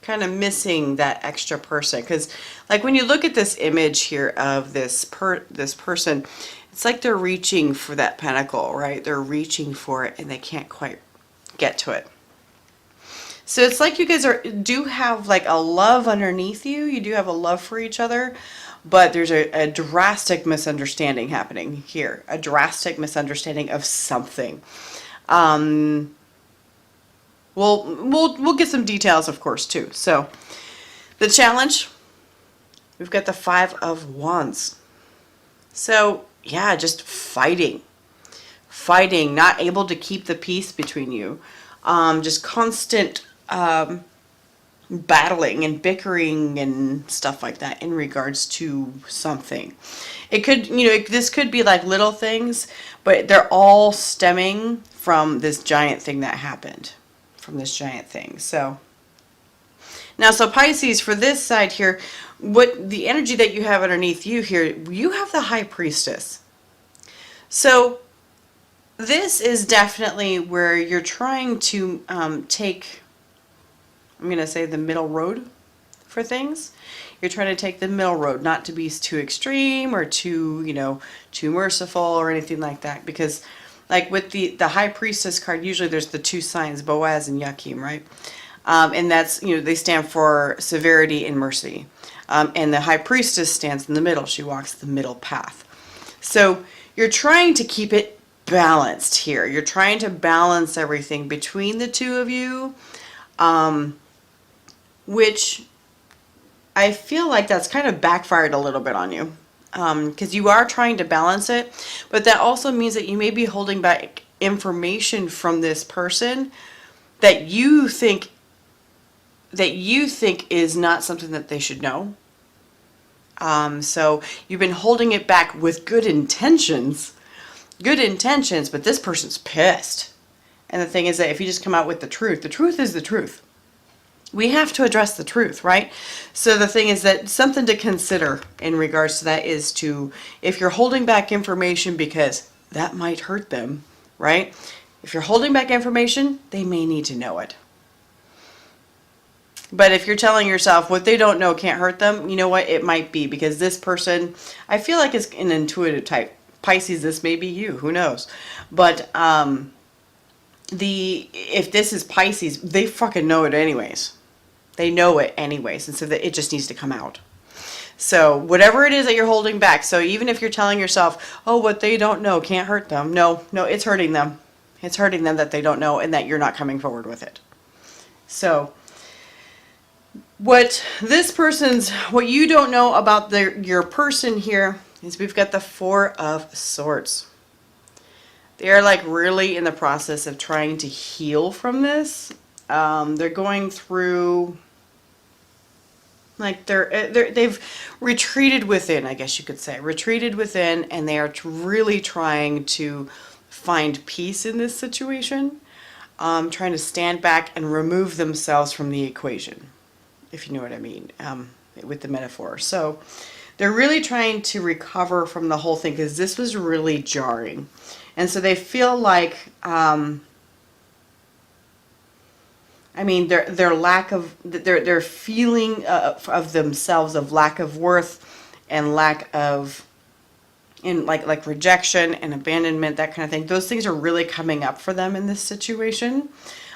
Kind of missing that extra person. Because like when you look at this image here of this person, it's like they're reaching for that pentacle, right? They're reaching for it and they can't quite get to it. So it's like you guys do have like a love underneath you. You do have a love for each other, but there's a drastic misunderstanding happening here. A drastic misunderstanding of something. We'll get some details, of course, too. So the challenge, we've got the 5 of Wands. So yeah, just fighting, not able to keep the peace between you. Just constant battling and bickering and stuff like that in regards to something. It could, you know, this could be like little things, but they're all stemming from this giant thing that happened, from this giant thing. So now, so Pisces, for this side here, what the energy that you have underneath you here, you have the High Priestess. So this is definitely where you're trying to take, I'm going to say, the middle road for things. You're trying to take the middle road, not to be too extreme or too, you know, too merciful or anything like that. Because like with the High Priestess card, usually there's the 2 signs, Boaz and Yakim, right? And that's, you know, they stand for severity and mercy. And the High Priestess stands in the middle. She walks the middle path. So you're trying to keep it balanced here. You're trying to balance everything between the 2 of you, which I feel like that's kind of backfired a little bit on you, because you are trying to balance it, but that also means that you may be holding back information from this person that you think is not something that they should know. So you've been holding it back with good intentions, but this person's pissed. And the thing is that if you just come out with the truth is the truth. We have to address the truth, right? So the thing is that something to consider in regards to that is to, if you're holding back information because that might hurt them, right? If you're holding back information, they may need to know it. But if you're telling yourself what they don't know can't hurt them, you know what? It might be, because this person, I feel like, is an intuitive type. Pisces, this may be you. Who knows? But if this is Pisces, they fucking know it anyways. They know it anyways, and so that it just needs to come out. So whatever it is that you're holding back, so even if you're telling yourself, oh, what they don't know can't hurt them, no, it's hurting them. It's hurting them that they don't know and that you're not coming forward with it. So what you don't know about your person here is we've got the 4 of Swords. They are like really in the process of trying to heal from this. They're going through, like they've retreated within, I guess you could say, retreated within, and they are really trying to find peace in this situation, trying to stand back and remove themselves from the equation, if you know what I mean, with the metaphor. So they're really trying to recover from the whole thing, because this was really jarring. And so they feel like, I mean, their lack of, their feeling of themselves, of lack of worth and lack of, in like rejection and abandonment, that kind of thing. Those things are really coming up for them in this situation.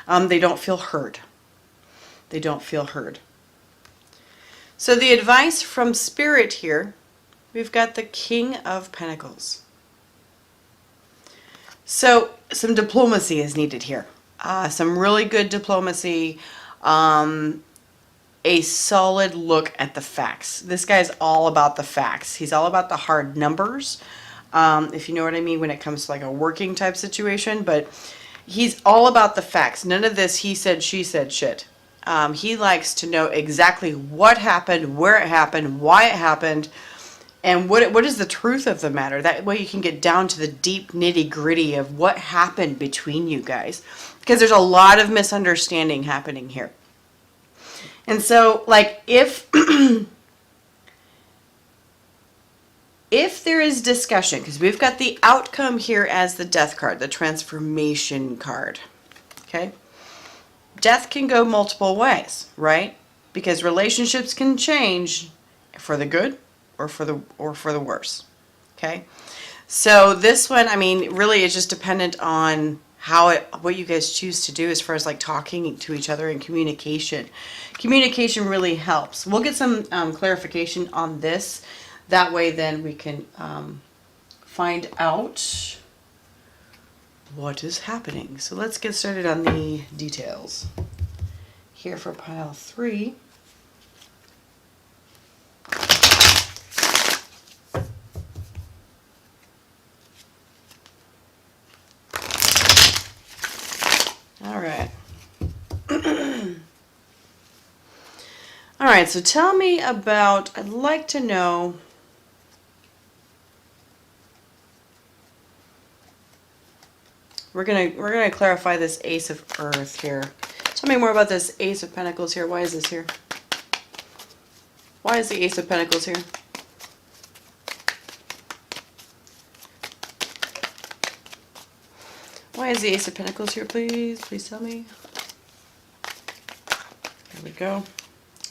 They don't feel heard. They don't feel heard. So the advice from Spirit here, we've got the King of Pentacles. So some diplomacy is needed here. Some really good diplomacy. A solid look at the facts. This guy's all about the facts. He's all about the hard numbers, if you know what I mean, when it comes to like a working type situation. But he's all about the facts. None of this he said, she said shit. He likes to know exactly what happened, where it happened, why it happened, and what is the truth of the matter. That way you can get down to the deep nitty gritty of what happened between you guys. Because there's a lot of misunderstanding happening here. And so, like, if if there is discussion, because we've got the outcome here as the death card, the transformation card, okay? Death can go multiple ways, right? Because relationships can change for the good or for the worse, okay? So this one, I mean, really it's just dependent on what you guys choose to do as far as like talking to each other and communication. Communication really helps. We'll get some clarification on this. That way then we can find out what is happening. So let's get started on the details. Here for pile 3. All right. All right, so tell me about, I'd like to know we're gonna clarify this Ace of Earth here. Tell me more about this Ace of Pentacles here. Why is this here? Why is the Ace of Pentacles here? Why is the Ace of Pentacles here, please? Please tell me. There we go.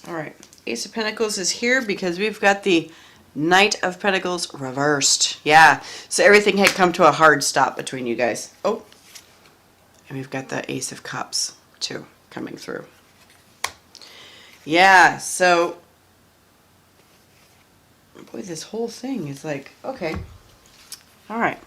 All right. Ace of Pentacles is here because we've got the Knight of Pentacles reversed. Yeah. So everything had come to a hard stop between you guys. Oh. And we've got the Ace of Cups, too, coming through. Yeah, so, boy, this whole thing is like, okay, all right.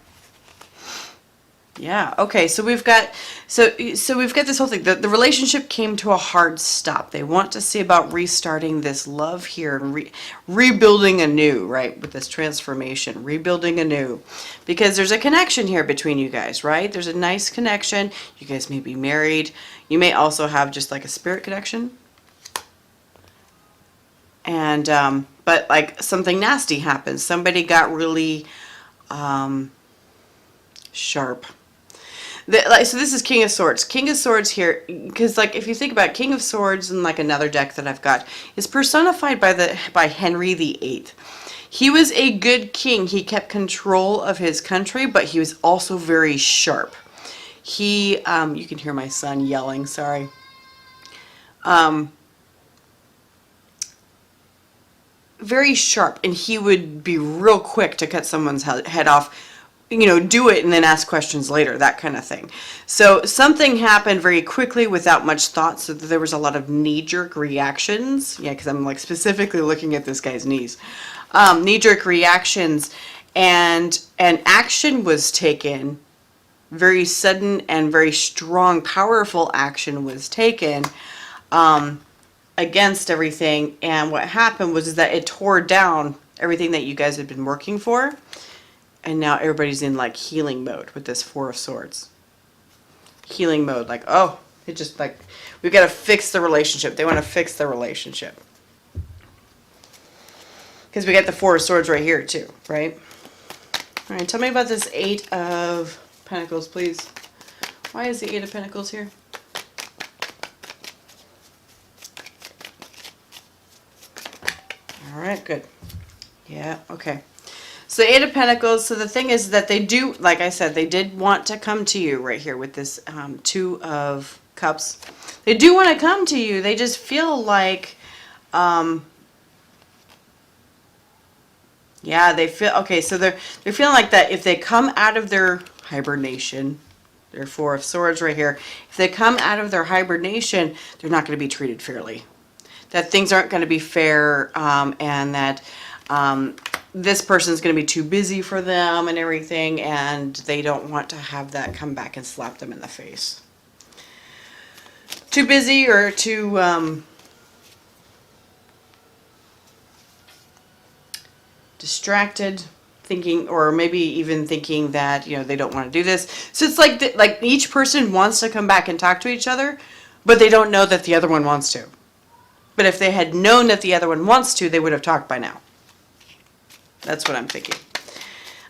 Yeah, okay, so we've got, so we've got this whole thing. The relationship came to a hard stop. They want to see about restarting this love here and rebuilding anew, right, with this transformation, rebuilding anew. Because there's a connection here between you guys, right? There's a nice connection. You guys may be married. You may also have just like a spirit connection. And, but like something nasty happened. Somebody got really sharp. So this is King of Swords. King of Swords here, because like if you think about it, King of Swords and like another deck that I've got is personified by Henry VIII. He was a good king. He kept control of his country, but he was also very sharp. He, you can hear my son yelling, sorry. Very sharp, and he would be real quick to cut someone's head off. You know, do it and then ask questions later, that kind of thing. So something happened very quickly without much thought, so there was a lot of knee-jerk reactions. Yeah, because I'm like specifically looking at this guy's knees. Knee-jerk reactions, and action was taken. Very sudden and very strong, powerful action was taken against everything. And what happened was that it tore down everything that you guys had been working for. And now everybody's in like healing mode with this Four of Swords. Healing mode, like, oh, it just like, we've got to fix the relationship. They want to fix the relationship. Because we got the Four of Swords right here too, right? All right, tell me about this Eight of Pentacles, please. Why is the Eight of Pentacles here? All right, good. Yeah, okay. So the Eight of Pentacles, so the thing is that they do, like I said, they did want to come to you right here with this Two of Cups. They do want to come to you. They just feel like, yeah, they feel, okay, so they're feeling like that if they come out of their hibernation, their Four of Swords right here, if they come out of their hibernation, they're not going to be treated fairly. That things aren't going to be fair, and that this person's going to be too busy for them and everything, and they don't want to have that come back and slap them in the face. Too busy or too distracted, thinking, or maybe even thinking that, you know, they don't want to do this. So it's like each person wants to come back and talk to each other, but they don't know that the other one wants to. But if they had known that the other one wants to, they would have talked by now. That's what I'm thinking.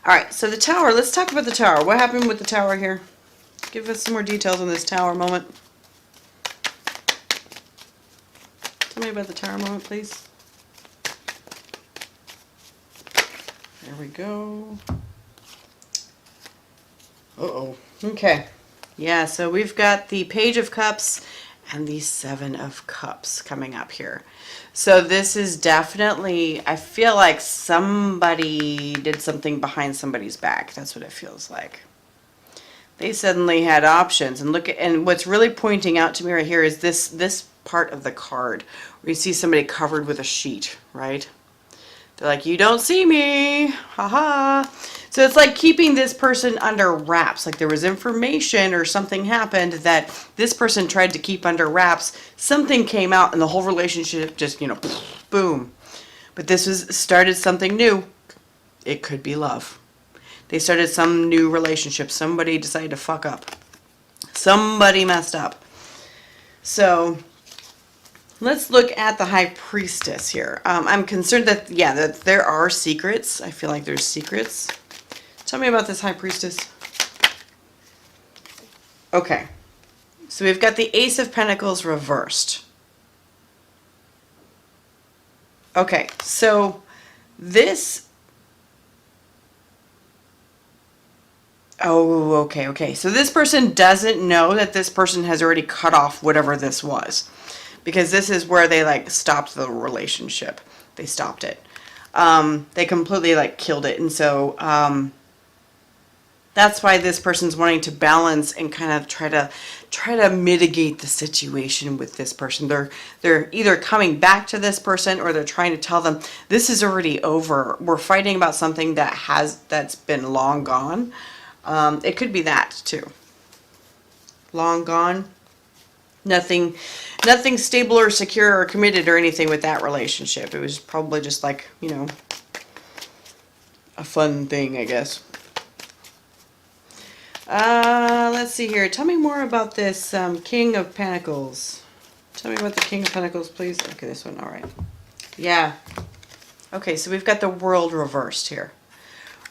All right, so the Tower. Let's talk about the Tower. What happened with the Tower here? Give us some more details on this Tower moment. Tell me me about the Tower moment, please. There we go. Uh-oh. Okay. Yeah, so we've got the Page of Cups and the Seven of Cups coming up here. So this is definitely, I feel like somebody did something behind somebody's back. That's what it feels like. They suddenly had options. And look at, and what's really pointing out to me right here is this part of the card where you see somebody covered with a sheet, right? They're like, you don't see me, haha. So it's like keeping this person under wraps. Like there was information or something happened that this person tried to keep under wraps. Something came out and the whole relationship just, you know, boom. But this was started something new. It could be love. They started some new relationship. Somebody decided to fuck up. Somebody messed up. So let's look at the High Priestess here. I'm concerned that, yeah, that there are secrets. I feel like there's secrets. Tell me about this High Priestess. Okay. So we've got the Ace of Pentacles reversed. Okay, so this... Oh, okay. So this person doesn't know that this person has already cut off whatever this was. Because this is where they like stopped the relationship. They stopped it. They completely like killed it. And so that's why this person's wanting to balance and kind of try to mitigate the situation with this person. They're either coming back to this person or they're trying to tell them this is already over. We're fighting about something that's been long gone. It could be that too. Long gone. Nothing stable or secure or committed or anything with that relationship. It was probably just like, you know, a fun thing, I guess. Let's see here. Tell me more about this King of Pentacles. Tell me about the King of Pentacles, please. Okay, this one. All right. Yeah. Okay, so we've got the World reversed here.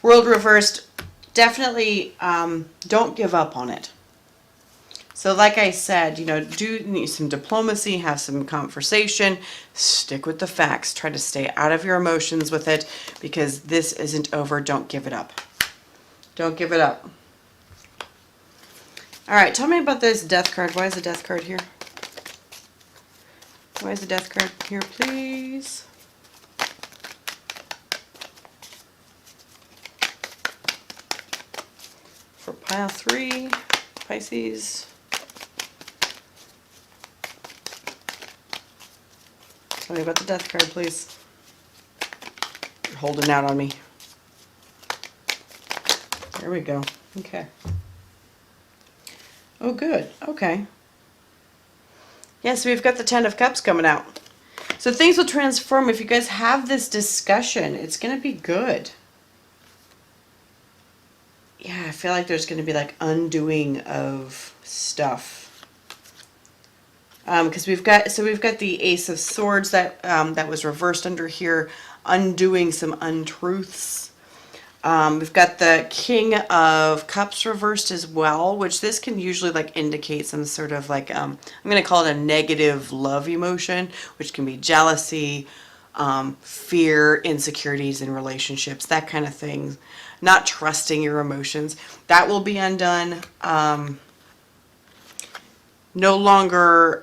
World reversed. Definitely don't give up on it. So like I said, you know, do need some diplomacy, have some conversation, stick with the facts, try to stay out of your emotions with it because this isn't over. Don't give it up. Don't give it up. All right, tell me about this Death card. Why is the Death card here? Why is the Death card here, please? For pile 3, Pisces. Tell me about the Death card, please. You're holding out on me. There we go. Okay. Oh, good. Okay. Yes, we've got the Ten of Cups coming out. So things will transform. If you guys have this discussion, it's going to be good. Yeah, I feel like there's going to be like undoing of stuff. Because we've got the Ace of Swords that was reversed under here, undoing some untruths. We've got the King of Cups reversed as well, which this can usually like indicate some sort of like I'm going to call it a negative love emotion, which can be jealousy, fear, insecurities in relationships, that kind of thing. Not trusting your emotions. That will be undone. No longer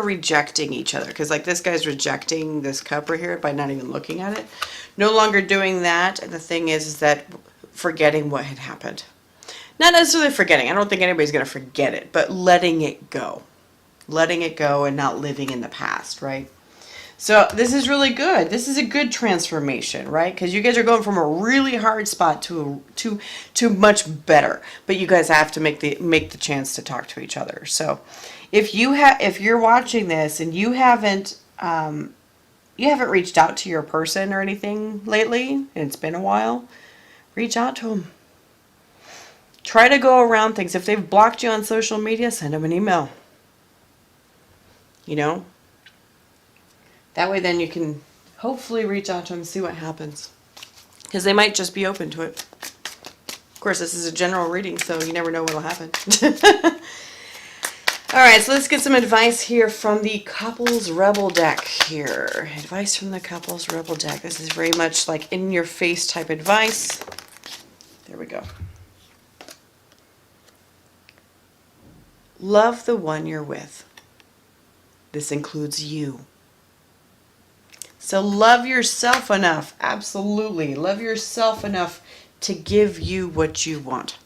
rejecting each other, because like this guy's rejecting this cup right here by not even looking at it. No longer doing that. And the thing is that forgetting what had happened. Not necessarily forgetting. I don't think anybody's going to forget it, but letting it go. Letting it go and not living in the past, right? So this is really good. This is a good transformation, right? Because you guys are going from a really hard spot to much better. But you guys have to make the chance to talk to each other. So if you're watching this and you haven't reached out to your person or anything lately, and it's been a while, reach out to them. Try to go around things. If they've blocked you on social media, send them an email. You know? That way then you can hopefully reach out to them and see what happens. Because they might just be open to it. Of course, this is a general reading, so you never know what will happen. All right, so let's get some advice here from the Couples Rebel deck here. Advice from the Couples Rebel deck. This is very much like in your face type advice. There we go. Love the one you're with. This includes you. So love yourself enough. Absolutely. Love yourself enough to give you what you want.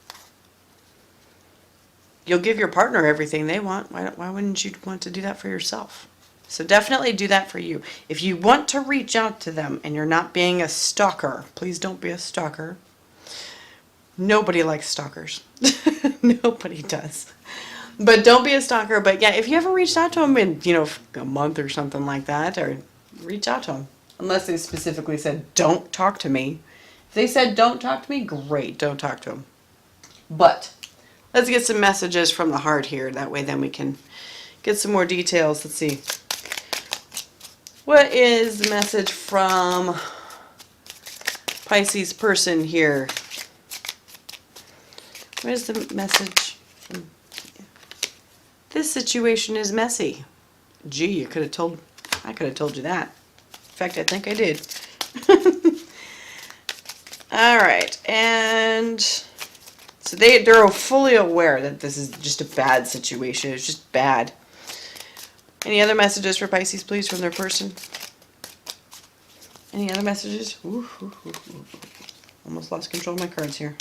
You'll give your partner everything they want. Why wouldn't you want to do that for yourself? So definitely do that for you. If you want to reach out to them and you're not being a stalker, please don't be a stalker. Nobody likes stalkers. Nobody does. But don't be a stalker. But yeah, if you haven't reached out to them in, a month or something like that, or reach out to them. Unless they specifically said, don't talk to me. If they said, don't talk to me, great, don't talk to them. But let's get some messages from the heart here. That way then we can get some more details. Let's see. What is the message from Pisces person here? Where's the message from? This situation is messy. Gee, I could have told you that. In fact, I think I did. All right, and so they're fully aware that this is just a bad situation. It's just bad. Any other messages for Pisces, please, from their person? Any other messages? Ooh. Almost lost control of my cards here.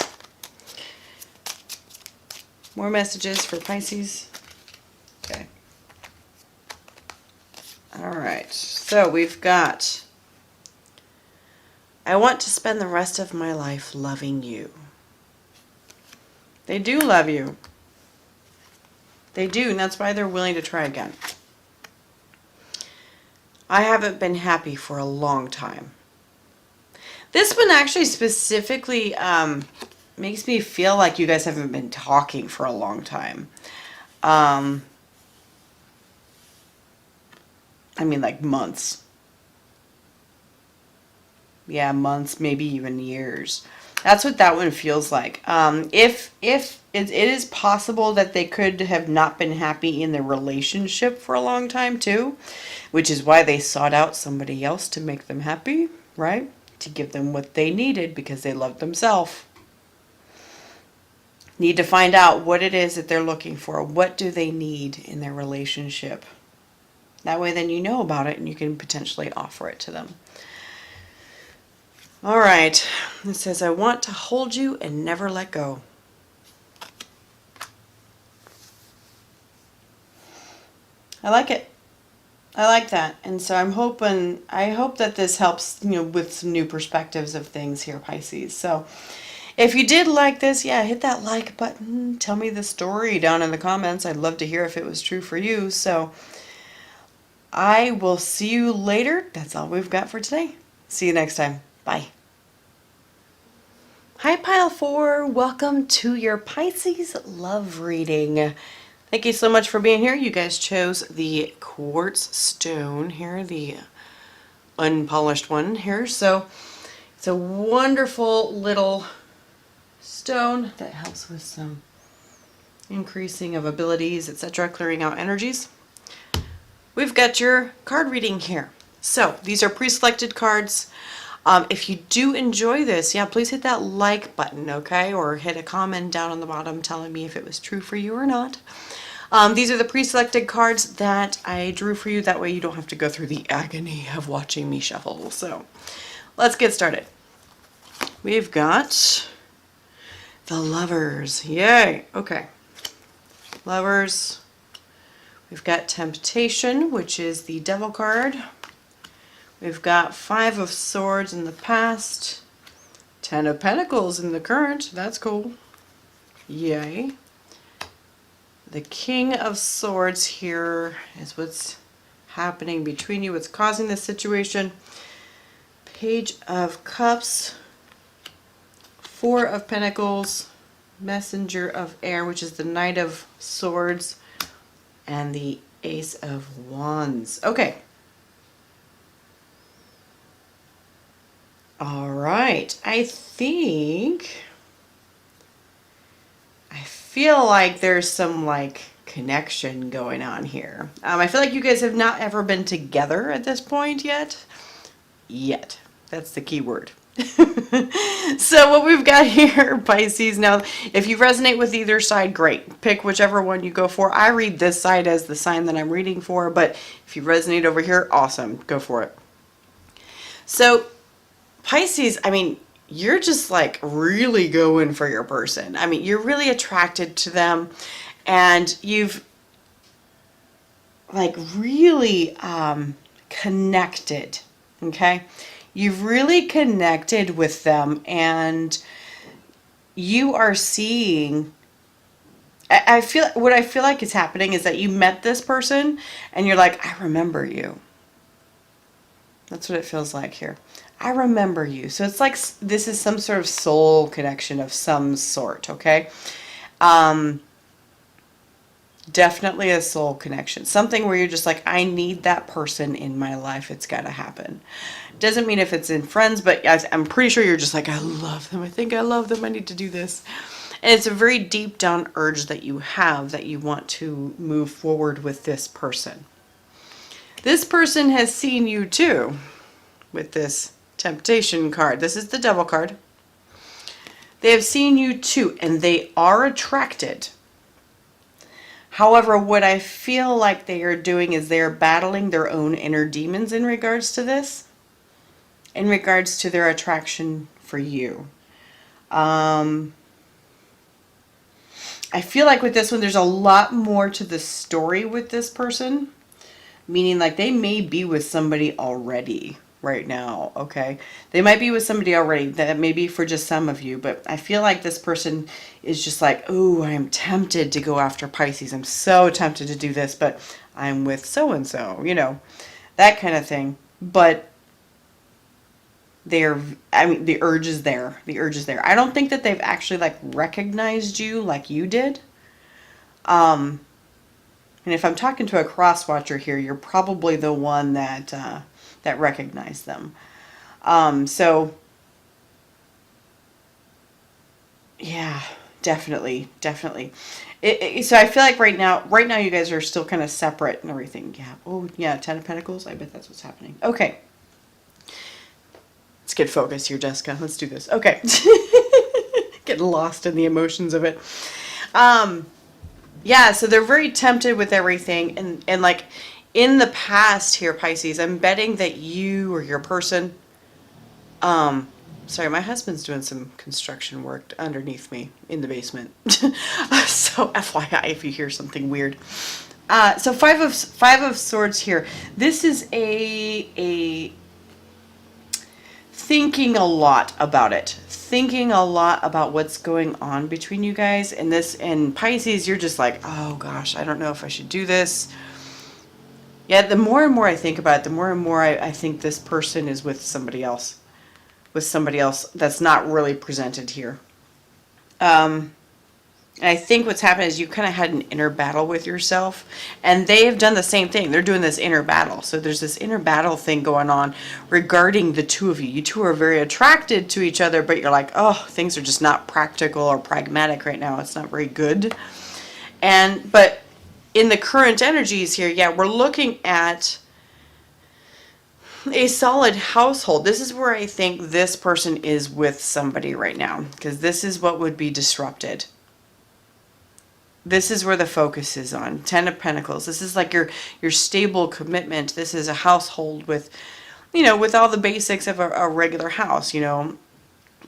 More messages for Pisces. Okay. All right. So we've got, I want to spend the rest of my life loving you. They do love you. They do, and that's why they're willing to try again. I haven't been happy for a long time. This one actually specifically makes me feel like you guys haven't been talking for a long time. I mean, like months. Yeah, months, maybe even years. That's what that one feels like. If it is possible that they could have not been happy in the relationship for a long time too, which is why they sought out somebody else to make them happy, right? To give them what they needed because they loved themselves. Need to find out what it is that they're looking for. What do they need in their relationship? That way then you know about it and you can potentially offer it to them. All right. It says, I want to hold you and never let go. I like it. I like that. And so I hope that this helps, with some new perspectives of things here, Pisces. So if you did like this, yeah, hit that like button. Tell me the story down in the comments. I'd love to hear if it was true for you. So I will see you later. That's all we've got for today. See you next time. Bye. Hi, Pile 4. Welcome to your Pisces love reading. Thank you so much for being here. You guys chose the quartz stone here, the unpolished one here. So it's a wonderful little stone that helps with some increasing of abilities, etc., clearing out energies. We've got your card reading here. So these are pre-selected cards. If you do enjoy this, yeah, please hit that like button, okay? Or hit a comment down on the bottom telling me if it was true for you or not. These are the pre-selected cards that I drew for you. That way you don't have to go through the agony of watching me shuffle. So let's get started. We've got the Lovers. Yay. Okay. Lovers. We've got Temptation, which is the Devil card. We've got 5 of Swords in the past. 10 of Pentacles in the current. That's cool. Yay. The King of Swords here is what's happening between you. What's causing this situation. Page of Cups. 4 of Pentacles. Messenger of Air, which is the Knight of Swords. And the Ace of Wands. Okay. All right. I think feel like there's some like connection going on here. I feel like you guys have not ever been together at this point yet. Yet. That's the key word. So what we've got here, Pisces, now if you resonate with either side, great. Pick whichever one you go for. I read this side as the sign that I'm reading for, but if you resonate over here, awesome. Go for it. So Pisces, I mean, you're just like really going for your person. I mean, you're really attracted to them, and you've like really connected, okay? You've really connected with them, and you are seeing, I feel, what I feel like is happening is that you met this person and you're like, I remember you. That's what it feels like here. I remember you. So it's like this is some sort of soul connection of some sort, okay? Definitely a soul connection. Something where you're just like, I need that person in my life. It's got to happen. Doesn't mean if it's in friends, but I'm pretty sure you're just like, I love them. I think I love them. I need to do this. And it's a very deep down urge that you have that you want to move forward with this person. This person has seen you too with this temptation card. This is the Devil card. They have seen you too, and they are attracted. However, what I feel like they are doing is they are battling their own inner demons in regards to this, in regards to their attraction for you. I feel like with this one, there's a lot more to the story with this person, meaning like they may be with somebody already right now, okay? They might be with somebody already. That may be for just some of you, but I feel like this person is just like, oh, I'm tempted to go after Pisces. I'm so tempted to do this, but I'm with so-and-so, you know, that kind of thing. But they're, I mean, the urge is there. The urge is there. I don't think that they've actually like recognized you like you did. And if I'm talking to a cross watcher here, you're probably the one that that recognized them. So yeah, definitely. So I feel like right now you guys are still kind of separate and everything. Yeah. Oh yeah, 10 of Pentacles. I bet that's what's happening. Okay. Let's get focused here, Jessica. Let's do this. Okay. Getting lost in the emotions of it. Yeah, so they're very tempted with everything, and like in the past here, Pisces, I'm betting that you or your person, sorry, my husband's doing some construction work underneath me in the basement. So FYI if you hear something weird. So five of Swords here. This is a thinking a lot about it. Thinking a lot about what's going on between you guys. And this, and Pisces, you're just like, oh gosh, I don't know if I should do this. Yeah, the more and more I think about it, the more and more I think this person is with somebody else. With somebody else that's not really presented here. And I think what's happened is you kind of had an inner battle with yourself, and they have done the same thing. They're doing this inner battle. So there's this inner battle thing going on regarding the two of you. You two are very attracted to each other, but you're like, oh, things are just not practical or pragmatic right now. It's not very good. But in the current energies here, yeah, we're looking at a solid household. This is where I think this person is with somebody right now, because this is what would be disrupted. This is where the focus is on. 10 of Pentacles. This is like your stable commitment. This is a household with, you know, with all the basics of a regular house, you know.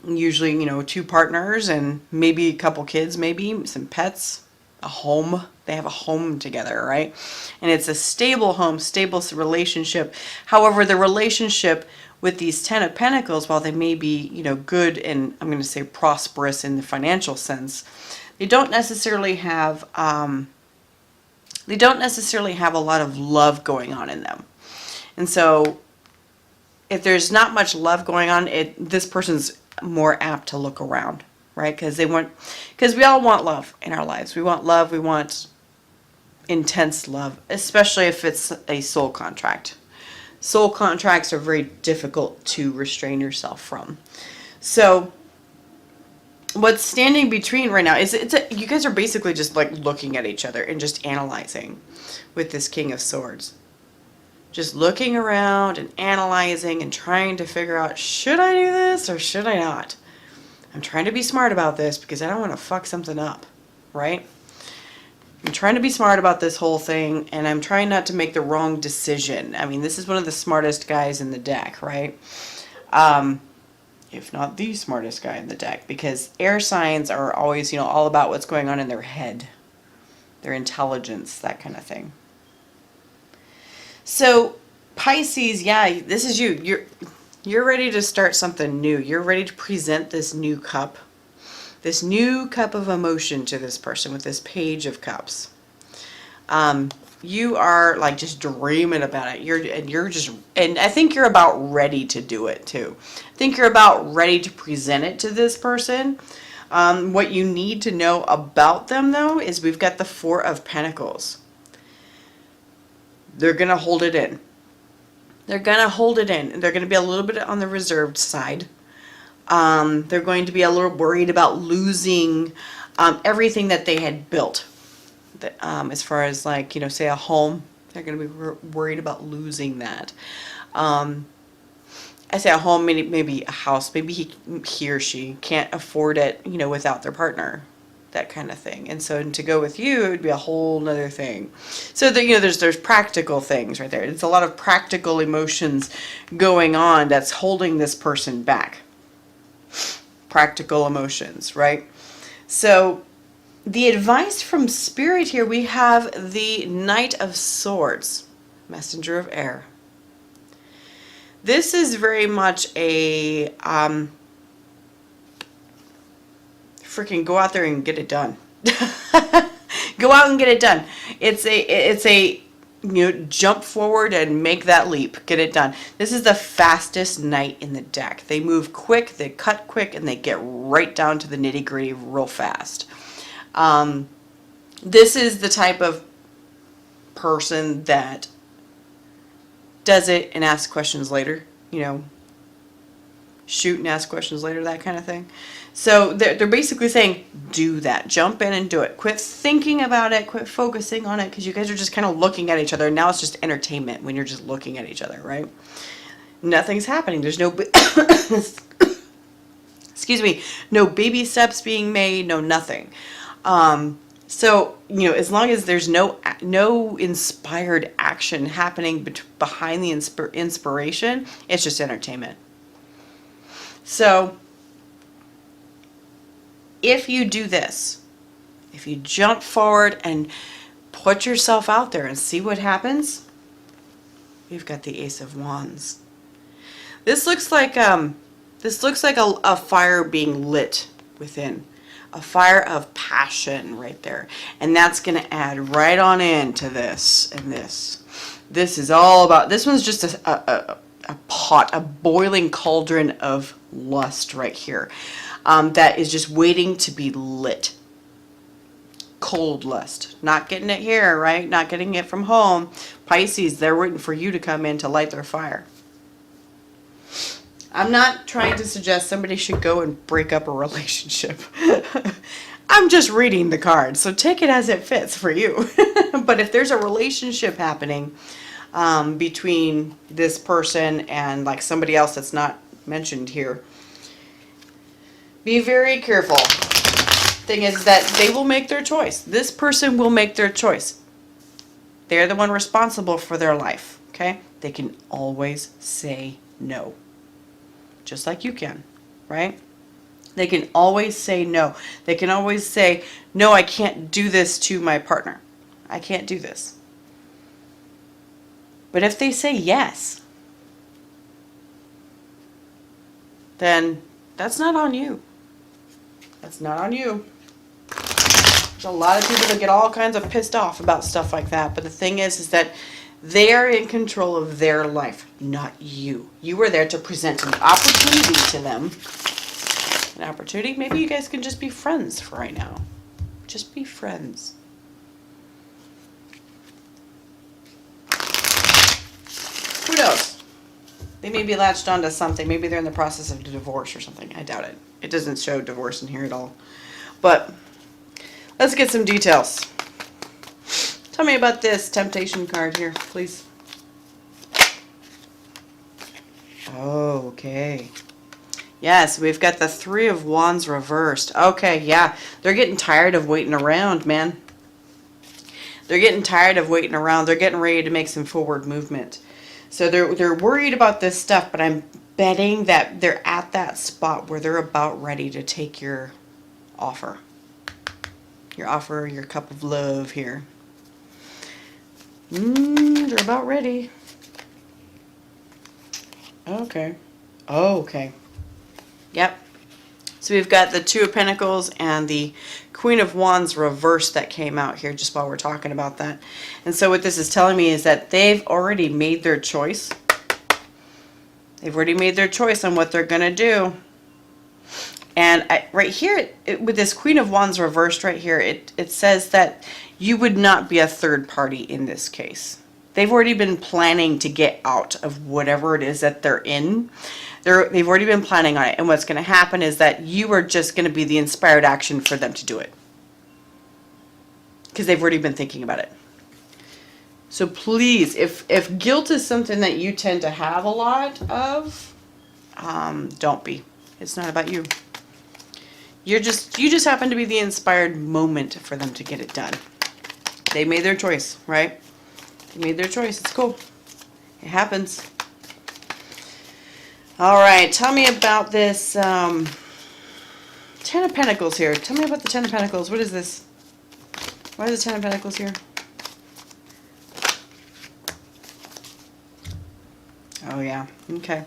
Usually, you know, 2 partners and maybe a couple kids, maybe some pets, a home. They have a home together, right? And it's a stable home, stable relationship. However, the relationship with these 10 of Pentacles, while they may be, you know, good and I'm going to say prosperous in the financial sense, they don't necessarily have a lot of love going on in them. And so if there's not much love going on, this person's more apt to look around, right? Because we all want love in our lives. We want love. We want intense love, especially if it's a soul contract. Soul contracts are very difficult to restrain yourself from. So what's standing between right now is you guys are basically just like looking at each other and just analyzing with this King of Swords. Just looking around and analyzing and trying to figure out, should I do this or should I not? I'm trying to be smart about this because I don't want to fuck something up, right? I'm trying to be smart about this whole thing, and I'm trying not to make the wrong decision. I mean, this is one of the smartest guys in the deck, right? If not the smartest guy in the deck, because air signs are always, you know, all about what's going on in their head, their intelligence, that kind of thing. So Pisces, yeah, this is you. You're ready to start something new. You're ready to present this new cup of emotion to this person with this Page of Cups. You are like just dreaming about it. And I think you're about ready to do it too. I think you're about ready to present it to this person. What you need to know about them though is we've got the Four of Pentacles. They're going to hold it in. They're going to hold it in. They're going to be a little bit on the reserved side. They're going to be a little worried about losing everything that they had built. As far as like, you know, say a home, they're going to be worried about losing that. I say a home, maybe a house, maybe he or she can't afford it, you know, without their partner, that kind of thing. And so to go with you, it would be a whole nother thing. So that, you know, there's practical things right there. It's a lot of practical emotions going on that's holding this person back. Practical emotions, right? So the advice from Spirit here, we have the Knight of Swords, Messenger of Air. This is very much a freaking go out there and get it done. Go out and get it done. It's a you know, jump forward and make that leap. Get it done. This is the fastest knight in the deck. They move quick, they cut quick, and they get right down to the nitty-gritty real fast. This is the type of person that does it and asks questions later, you know, shoot and ask questions later, that kind of thing. So they're basically saying, do that. Jump in and do it. Quit thinking about it. Quit focusing on it, because you guys are just kind of looking at each other. Now it's just entertainment when you're just looking at each other, right? Nothing's happening. There's no... excuse me. No baby steps being made. No nothing. So, you know, as long as there's no inspired action happening behind the inspiration, it's just entertainment. So if you do this, if you jump forward and put yourself out there and see what happens, we've got the Ace of Wands. This looks like a fire being lit within, a fire of passion right there, and that's going to add right on into this and this. This is all about. This one's just a pot, a boiling cauldron of lust right here. That is just waiting to be lit. Cold lust. Not getting it here, right? Not getting it from home. Pisces, they're waiting for you to come in to light their fire. I'm not trying to suggest somebody should go and break up a relationship. I'm just reading the cards, so take it as it fits for you. But if there's a relationship happening between this person and like somebody else that's not mentioned here, be very careful. Thing is that they will make their choice. This person will make their choice. They're the one responsible for their life, okay? They can always say no. Just like you can, right? They can always say no. They can always say, no, I can't do this to my partner. I can't do this. But if they say yes, then that's not on you. That's not on you. There's a lot of people that get all kinds of pissed off about stuff like that. But the thing is that they are in control of their life, not you. You were there to present an opportunity to them. An opportunity. Maybe you guys can just be friends for right now. Just be friends. Who knows? They may be latched onto something. Maybe they're in the process of divorce or something. I doubt it. It doesn't show divorce in here at all. But let's get some details. Tell me about this temptation card here, please. Oh, okay. Yes, we've got the Three of Wands reversed. Okay, yeah. They're getting tired of waiting around, man. They're getting tired of waiting around. They're getting ready to make some forward movement. So they're worried about this stuff, but I'm betting that they're at that spot where they're about ready to take your offer. Your offer, your cup of love here. They're about ready. Okay. Oh, okay. Yep. So we've got the Two of Pentacles and the Queen of Wands reversed that came out here just while we're talking about that. And so what this is telling me is that they've already made their choice. They've already made their choice on what they're going to do. And right here, with this Queen of Wands reversed right here, it says that you would not be a third party in this case. They've already been planning to get out of whatever it is that they're in. They've already been planning on it. And what's going to happen is that you are just going to be the inspired action for them to do it. Because they've already been thinking about it. So please, if guilt is something that you tend to have a lot of, don't be. It's not about you. You just happen to be the inspired moment for them to get it done. They made their choice, right? They made their choice. It's cool. It happens. All right. Tell me about this Ten of Pentacles here. Tell me about the Ten of Pentacles. What is this? Why is the Ten of Pentacles here? Oh, yeah. Okay.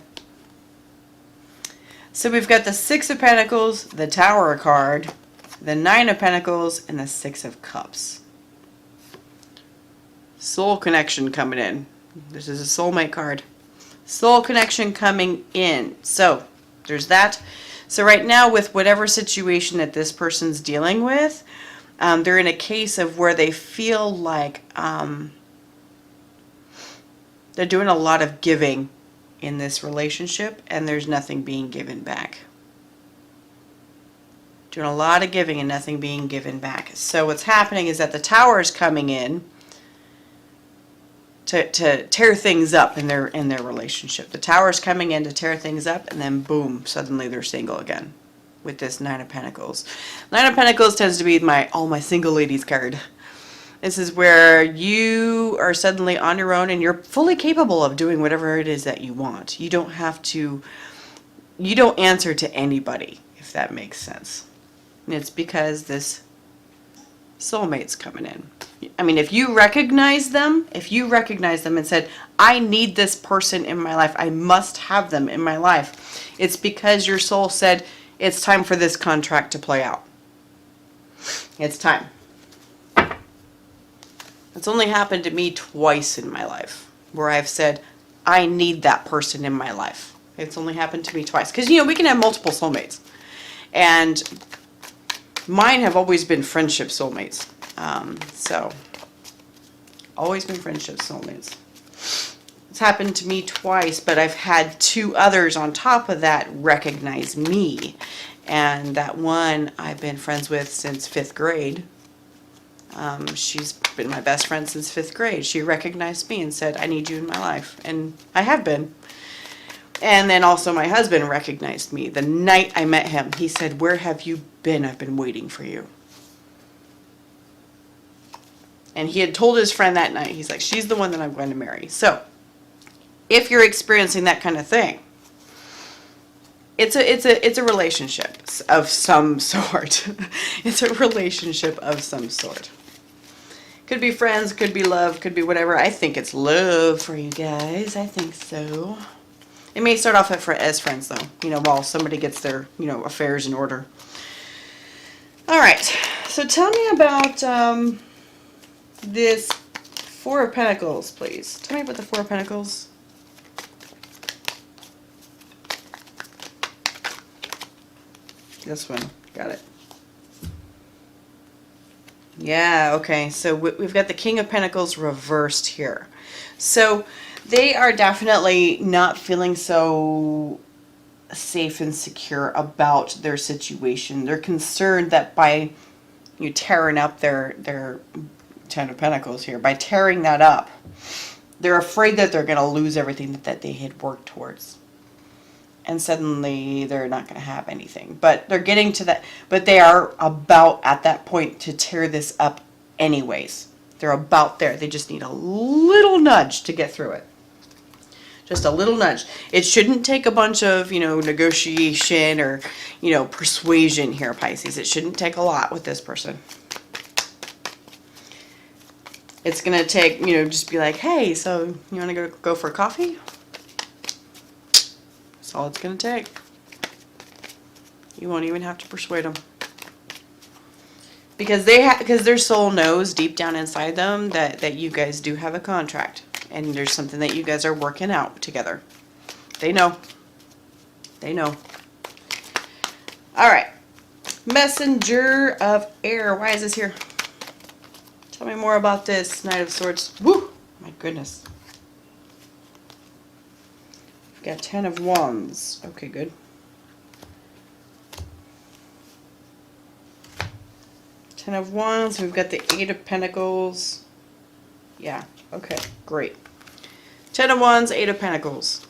So we've got the Six of Pentacles, the Tower card, the Nine of Pentacles, and the Six of Cups. Soul connection coming in. This is a soulmate card. Soul connection coming in. So there's that. So right now with whatever situation that this person's dealing with, they're in a case of where they feel like they're doing a lot of giving in this relationship and there's nothing being given back. Doing a lot of giving and nothing being given back. So what's happening is that the Tower is coming in to tear things up in their relationship. The Tower's coming in to tear things up, and then boom, suddenly they're single again with this Nine of Pentacles. Nine of Pentacles tends to be all my single ladies card. This is where you are suddenly on your own and you're fully capable of doing whatever it is that you want. You don't have to, you don't answer to anybody, if that makes sense. And it's because this soulmate's coming in. I mean, if you recognize them and said, I need this person in my life, I must have them in my life, it's because your soul said, it's time for this contract to play out. It's time. It's only happened to me twice in my life where I've said, I need that person in my life. It's only happened to me twice. Because, we can have multiple soulmates. And mine have always been friendship soulmates. So, always been friendship soulmates. It's happened to me twice, but I've had two others on top of that recognize me. And that one I've been friends with since 5th grade. She's been my best friend since 5th grade. She recognized me and said, I need you in my life. And I have been. And then also my husband recognized me. The night I met him, he said, where have you been? I've been waiting for you. And he had told his friend that night, he's like, she's the one that I'm going to marry. So, if you're experiencing that kind of thing, it's a relationship of some sort. It's a relationship of some sort. Could be friends, could be love, could be whatever. I think it's love for you guys. I think so. It may start off as friends, though, while somebody gets their, affairs in order. All right. So tell me about this Four of Pentacles, please. Tell me about the Four of Pentacles. This one. Got it. Yeah, okay. So we've got the King of Pentacles reversed here. So They are definitely not feeling so safe and secure about their situation. They're concerned that by you tearing up their Ten of Pentacles here, by tearing that up, they're afraid that they're going to lose everything that they had worked towards. And suddenly they're not going to have anything. But they're getting to that, but they are about at that point to tear this up anyways. They're about there. They just need a little nudge to get through it. Just a little nudge. It shouldn't take a bunch of, negotiation or, persuasion here, Pisces. It shouldn't take a lot with this person. It's going to take, just be like, hey, so you want to go for coffee? That's all it's going to take. You won't even have to persuade them. Because because their soul knows deep down inside them that you guys do have a contract. And there's something that you guys are working out together. They know. They know. All right. Messenger of Air. Why is this here? Tell me more about this Knight of Swords. Woo! My goodness. We've got 10 of Wands. Okay, good. 10 of Wands. We've got the 8 of Pentacles. Yeah. Okay, great. 10 of Wands, 8 of Pentacles.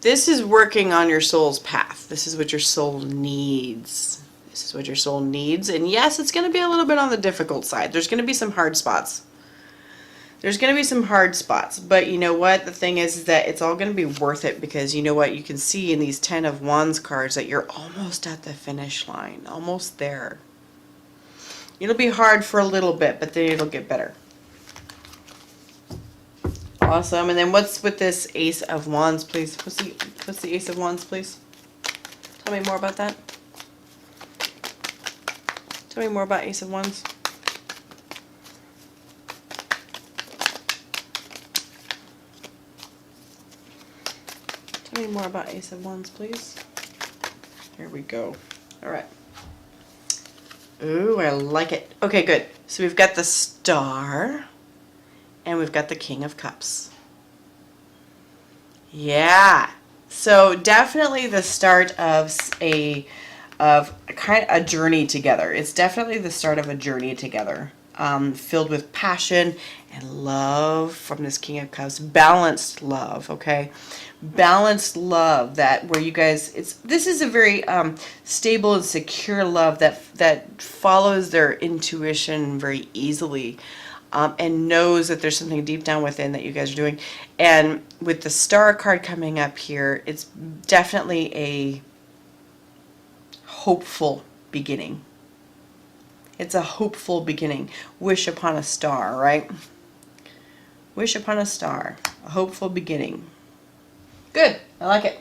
This is working on your soul's path. This is what your soul needs. This is what your soul needs. And yes, it's going to be a little bit on the difficult side. There's going to be some hard spots. There's going to be some hard spots. But you know what? The thing is that it's all going to be worth it because you know what? You can see in these 10 of Wands cards that you're almost at the finish line. Almost there. It'll be hard for a little bit, but then it'll get better. Awesome. And then what's with this Ace of Wands, please? What's the Ace of Wands, please? Tell me more about that. Tell me more about Ace of Wands. Tell me more about Ace of Wands, please. Here we go. All right. Ooh, I like it. Okay, good. So we've got the Star, and we've got the King of Cups. Yeah. So definitely the start of a kind of a journey together. It's definitely the start of a journey together, filled with passion and love from this King of Cups. Balanced love, okay? Balanced love that where you guys this is a very stable and secure love that follows their intuition very easily, and knows that there's something deep down within that you guys are doing. And with the Star card coming up here, it's definitely a hopeful beginning. It's a hopeful beginning. Wish upon a star, right? Wish upon a star. A hopeful beginning. Good. I like it.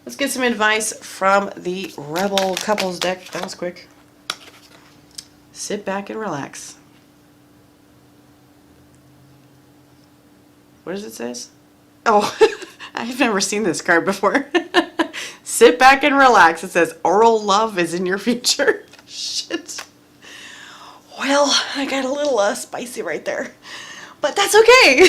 Let's get some advice from the Rebel Couples deck. That was quick. Sit back and relax. What does it say? Oh, I've never seen this card before. Sit back and relax. It says oral love is in your future. Shit. Well, I got a little spicy right there. But that's okay.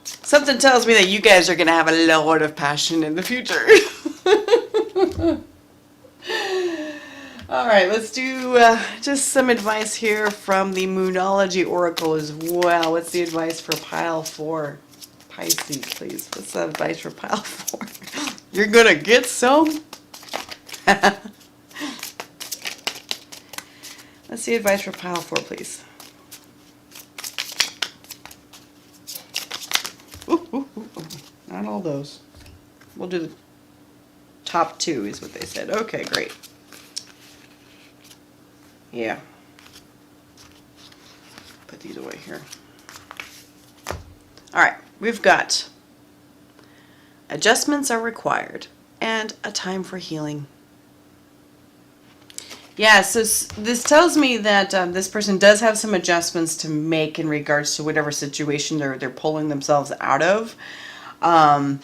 Something tells me that you guys are going to have a lot of passion in the future. All right, let's do just some advice here from the Moonology Oracle as well. What's the advice for pile 4? Pisces, please. What's the advice for pile 4? You're going to get some? Let's see advice for pile 4, please. Ooh. Not all those. We'll do the top 2 is what they said. Okay, great. Yeah. Put these away here. All right, we've got adjustments are required and a time for healing. Yeah, so this tells me that this person does have some adjustments to make in regards to whatever situation they're pulling themselves out of. And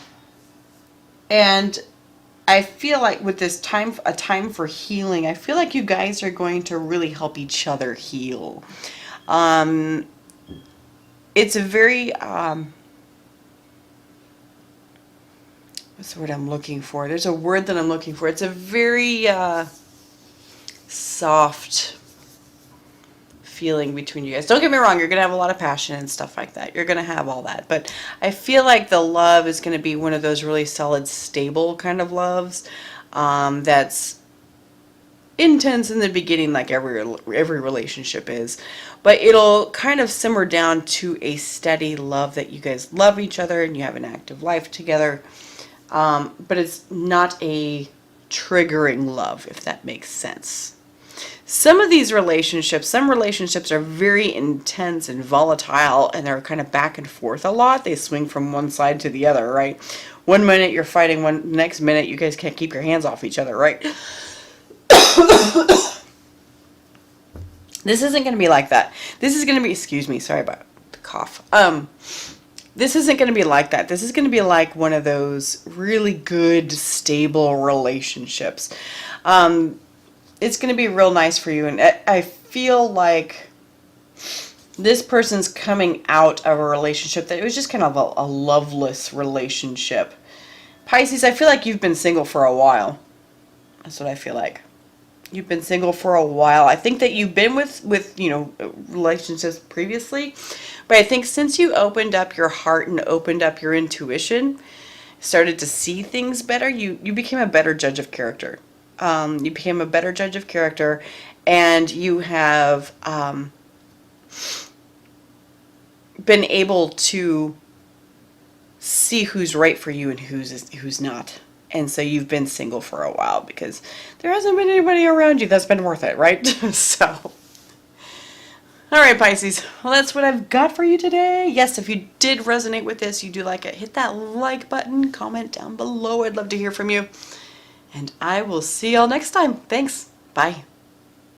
I feel like with this time, a time for healing, I feel like you guys are going to really help each other heal. It's a very, what's the word I'm looking for? There's a word that I'm looking for. It's a very soft feeling between you guys. Don't get me wrong, you're going to have a lot of passion and stuff like that. You're going to have all that. But I feel like the love is going to be one of those really solid, stable kind of loves that's intense in the beginning, like every relationship is. But it'll kind of simmer down to a steady love that you guys love each other and you have an active life together. But it's not a triggering love, if that makes sense. Some relationships are very intense and volatile, and they're kind of back and forth a lot. They swing from one side to the other, right? One minute you're fighting, next minute you guys can't keep your hands off each other, right? This isn't going to be like that. This is going to be, excuse me, sorry about the cough. This isn't going to be like that. This is going to be like one of those really good, stable relationships. It's going to be real nice for you. And I feel like this person's coming out of a relationship that it was just kind of a loveless relationship. Pisces, I feel like you've been single for a while. That's what I feel like. You've been single for a while. I think that you've been with relationships previously. But I think since you opened up your heart and opened up your intuition, started to see things better, you became a better judge of character. You became a better judge of character, and you have been able to see who's right for you and who's not. And so you've been single for a while because there hasn't been anybody around you that's been worth it, right? So, all right, Pisces. Well, that's what I've got for you today. Yes, if you did resonate with this, you do like it, hit that like button, comment down below. I'd love to hear from you. And I will see y'all next time. Thanks. Bye.